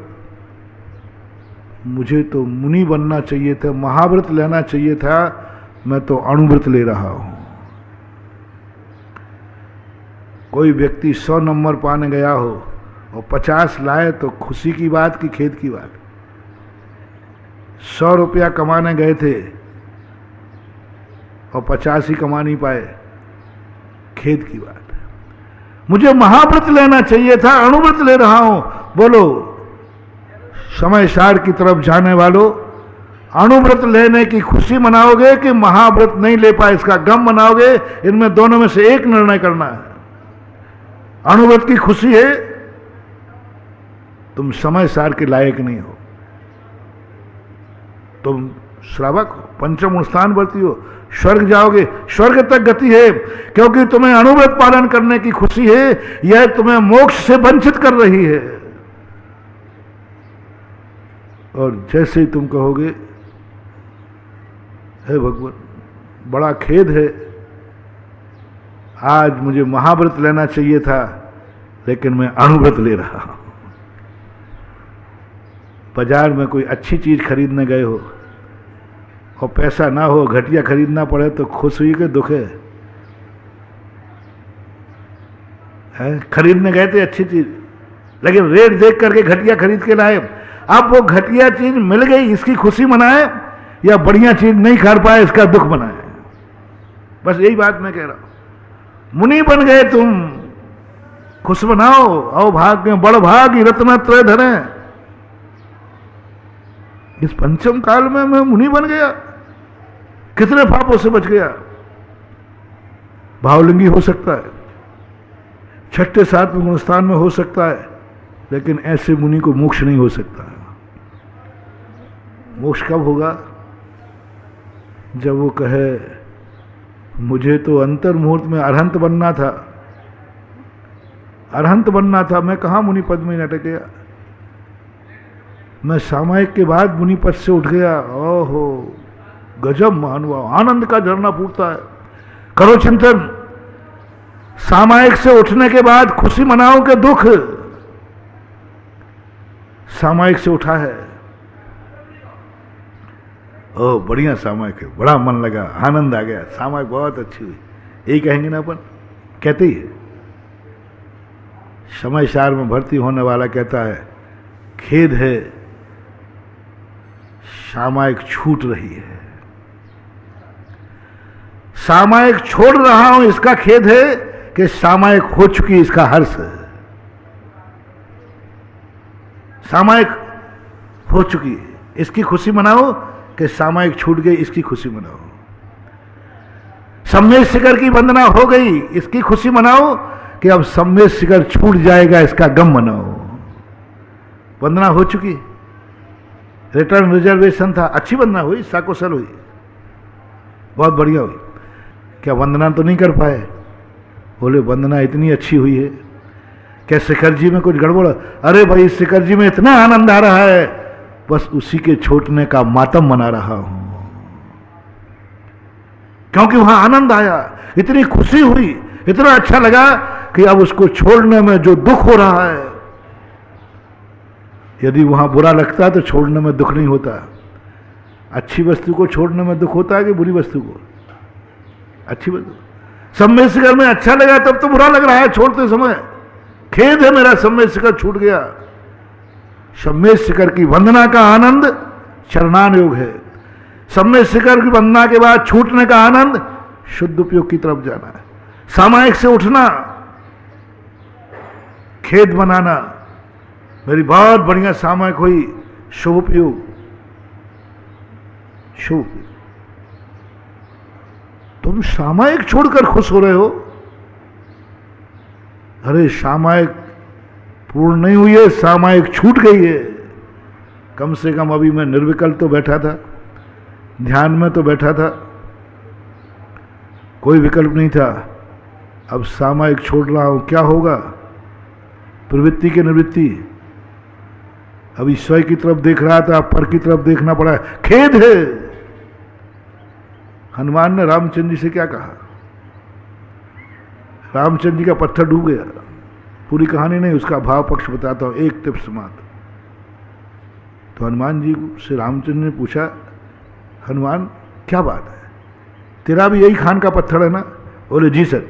Speaker 2: मुझे तो मुनि बनना चाहिए था, महाव्रत लेना चाहिए था, मैं तो अणुव्रत ले रहा हूं। कोई व्यक्ति 100 नंबर पाने गया हो और 50 लाए तो खुशी की बात कि खेद की बात? 100 रुपया कमाने गए थे और 50 ही कमा नहीं पाए, खेद की बात। मुझे महाव्रत लेना चाहिए था, अणुव्रत ले रहा हूं। बोलो समयसार की तरफ जाने वालों, अणुव्रत लेने की खुशी मनाओगे कि महाव्रत नहीं ले पाए इसका गम मनाओगे? इनमें दोनों में से एक निर्णय करना है। अणुव्रत की खुशी है तुम समय सार के लायक नहीं हो, तुम श्रावक हो, पंचम स्थान वर्ती हो, स्वर्ग जाओगे, स्वर्ग तक गति है, क्योंकि तुम्हें अणुव्रत पालन करने की खुशी है, यह तुम्हें मोक्ष से वंचित कर रही है। और जैसे ही तुम कहोगे हे भगवान बड़ा खेद है, आज मुझे महाव्रत लेना चाहिए था लेकिन मैं अणुव्रत ले रहा हूं। बाजार में कोई अच्छी चीज खरीदने गए हो और पैसा ना हो, घटिया खरीदना पड़े तो खुश हुई के दुख है? खरीदने गए थे अच्छी चीज लेकिन रेट देख करके घटिया खरीद के लाए, अब वो घटिया चीज मिल गई इसकी खुशी मनाए या बढ़िया चीज नहीं खा पाए इसका दुख मनाए? बस यही बात मैं कह रहा हूं। मुनि बन गए तुम, खुश बनाओ, आओ भाग में बड़ भाग रत्नत्रय धरे। इस पंचम काल में मैं मुनि बन गया, कितने पापों से बच गया। भावलिंगी हो सकता है, छठे सातवें गुणस्थान में हो सकता है, लेकिन ऐसे मुनि को मोक्ष नहीं हो सकता। मोक्ष कब होगा? जब वो कहे मुझे तो अंतर मुहूर्त में अरहंत बनना था, अरहंत बनना था, मैं कहां मुनि पद में लटक गया, मैं सामायिक के बाद मुनि पद से उठ गया। ओहो गजब महानुभाव, आनंद का झरना फूटता है। करो चिंतन, सामायिक से उठने के बाद खुशी मनाओ के दुख? सामायिक से उठा है, ओ बढ़िया सामायिक है, बड़ा मन लगा, आनंद आ गया, सामायिक बहुत अच्छी हुई, यही कहेंगे ना अपन? कहते ही है। समय सार में भर्ती होने वाला कहता है खेद है सामायिक छूट रही है, सामायिक छोड़ रहा हूं इसका खेद है कि सामायिक हो चुकी इसका हर्ष है। सामायिक हो चुकी इसकी खुशी मनाओ कि सामायिक छूट गई इसकी खुशी मनाओ। सम्मेद शिखर की वंदना हो गई इसकी खुशी मनाओ कि अब सम्मेद शिखर छूट जाएगा इसका गम मनाओ। वंदना हो चुकी, रिटर्न रिजर्वेशन था, अच्छी वंदना हुई, साकुशल हुई, बहुत बढ़िया हुई। क्या वंदना तो नहीं कर पाए? बोले वंदना इतनी अच्छी हुई है, क्या शिखर जी में कुछ गड़बड़? अरे भाई शिखर जी में इतना आनंद आ रहा है, बस उसी के छूटने का मातम मना रहा हूं, क्योंकि वहां आनंद आया, इतनी खुशी हुई, इतना अच्छा लगा कि अब उसको छोड़ने में जो दुख हो रहा है, यदि वहां बुरा लगता तो छोड़ने में दुख नहीं होता। अच्छी वस्तु को छोड़ने में दुख होता है कि बुरी वस्तु को? अच्छी वस्तु। सम्मेद शिखर में अच्छा लगा तब तो बुरा लग रहा है छोड़ते समय, खेद है मेरा सम्मेद शिखर छूट गया। सम्मेद शिखर की वंदना का आनंद चरणान योग है। सम्मेद शिखर की वंदना के बाद छूटने का आनंद शुद्ध उपयोग की तरफ जाना है। सामायिक से उठना, खेद मनाना, मेरी बहुत बढ़िया सामायिक हुई, शुभ उपयोग, शुभ उपयोग। तुम सामायिक छोड़कर खुश हो रहे हो? अरे सामायिक पूर्ण नहीं हुई है, सामायिक छूट गई है। कम से कम अभी मैं निर्विकल्प तो बैठा था, ध्यान में तो बैठा था, कोई विकल्प नहीं था। अब सामायिक छोड़ रहा हूं, क्या होगा? प्रवृत्ति की निवृत्ति। अभी स्वयं की तरफ देख रहा था, पर की तरफ देखना पड़ा है, खेद है। हनुमान ने रामचंद्र जी से क्या कहा? रामचंद्र जी का पत्थर डूब गया। पूरी कहानी नहीं, उसका भाव पक्ष बताता हूं, एक टिप्स मात्र। तो हनुमान जी से रामचंद्र ने पूछा, हनुमान क्या बात है, तेरा भी यही खान का पत्थर है ना? बोले जी सर।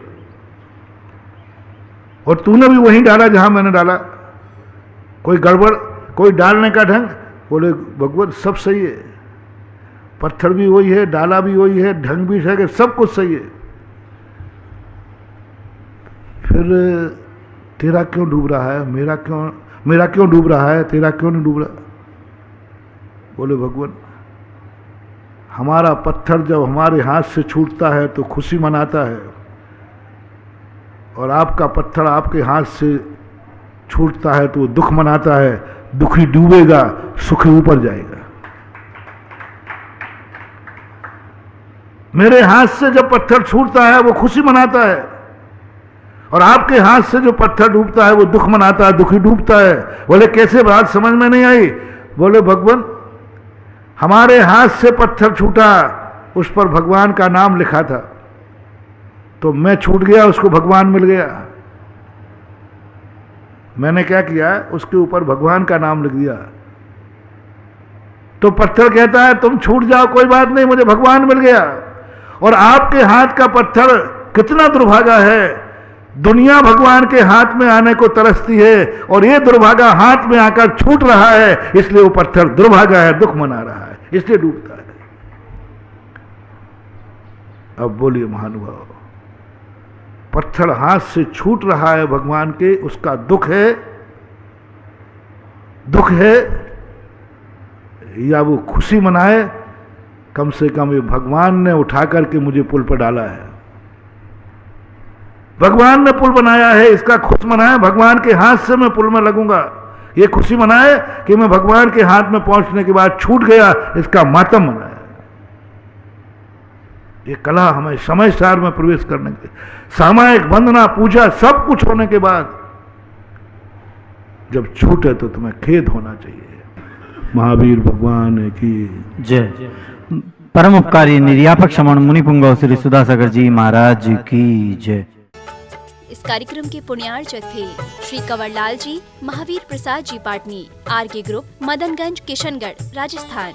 Speaker 2: और तूने भी वहीं डाला जहां मैंने डाला, कोई गड़बड़, कोई डालने का ढंग? बोले भगवान सब सही है, पत्थर भी वही है, डाला भी वही है, ढंग भी है, सब कुछ सही है, फिर तेरा क्यों डूब रहा है? मेरा क्यों डूब रहा है, तेरा क्यों नहीं डूब रहा? बोले भगवान हमारा पत्थर जब हमारे हाथ से छूटता है तो खुशी मनाता है, और आपका पत्थर आपके हाथ से छूटता है तो वो दुख मनाता है। दुखी डूबेगा, सुखी ऊपर जाएगा। मेरे हाथ से जब पत्थर छूटता है वो खुशी मनाता है, और आपके हाथ से जो पत्थर डूबता है वो दुख मनाता है, दुखी डूबता है। बोले कैसे? बात समझ में नहीं आई। बोले भगवान, हमारे हाथ से पत्थर छूटा, उस पर भगवान का नाम लिखा था, तो मैं छूट गया, उसको भगवान मिल गया। मैंने क्या किया? उसके ऊपर भगवान का नाम लिख दिया। तो पत्थर कहता है तुम छूट जाओ, कोई बात नहीं, मुझे भगवान मिल गया। और आपके हाथ का पत्थर कितना दुर्भागा है, दुनिया भगवान के हाथ में आने को तरसती है, और ये दुर्भागा हाथ में आकर छूट रहा है, इसलिए वो पत्थर दुर्भागा है, दुख मना रहा है, इसलिए डूबता है। अब बोलिए महानुभाव, पत्थर हाथ से छूट रहा है भगवान के, उसका दुख है, दुख है, या वो खुशी मनाए? कम से कम ये भगवान ने उठा करके मुझे पुल पर डाला है, भगवान ने पुल बनाया है, इसका खुश मनाए। भगवान के हाथ से मैं पुल में लगूंगा, ये खुशी मनाए कि मैं भगवान के हाथ में पहुंचने के बाद छूट गया, इसका मातम मनाए। ये कला हमें समय सार में प्रवेश करने के, सामायिक वंदना पूजा सब कुछ होने के बाद जब छूटे तो तुम्हें खेद होना चाहिए। महावीर भगवान की
Speaker 3: जय। परम उपकारी निर्यापक श्रमण मुनि पुंगव श्री सुधासागर जी महाराज की जय।
Speaker 1: इस कार्यक्रम के पुण्यार्चक थे श्री कंवरलाल जी, महावीर प्रसाद जी पाटनी, आरके ग्रुप, मदनगंज, किशनगढ़, राजस्थान।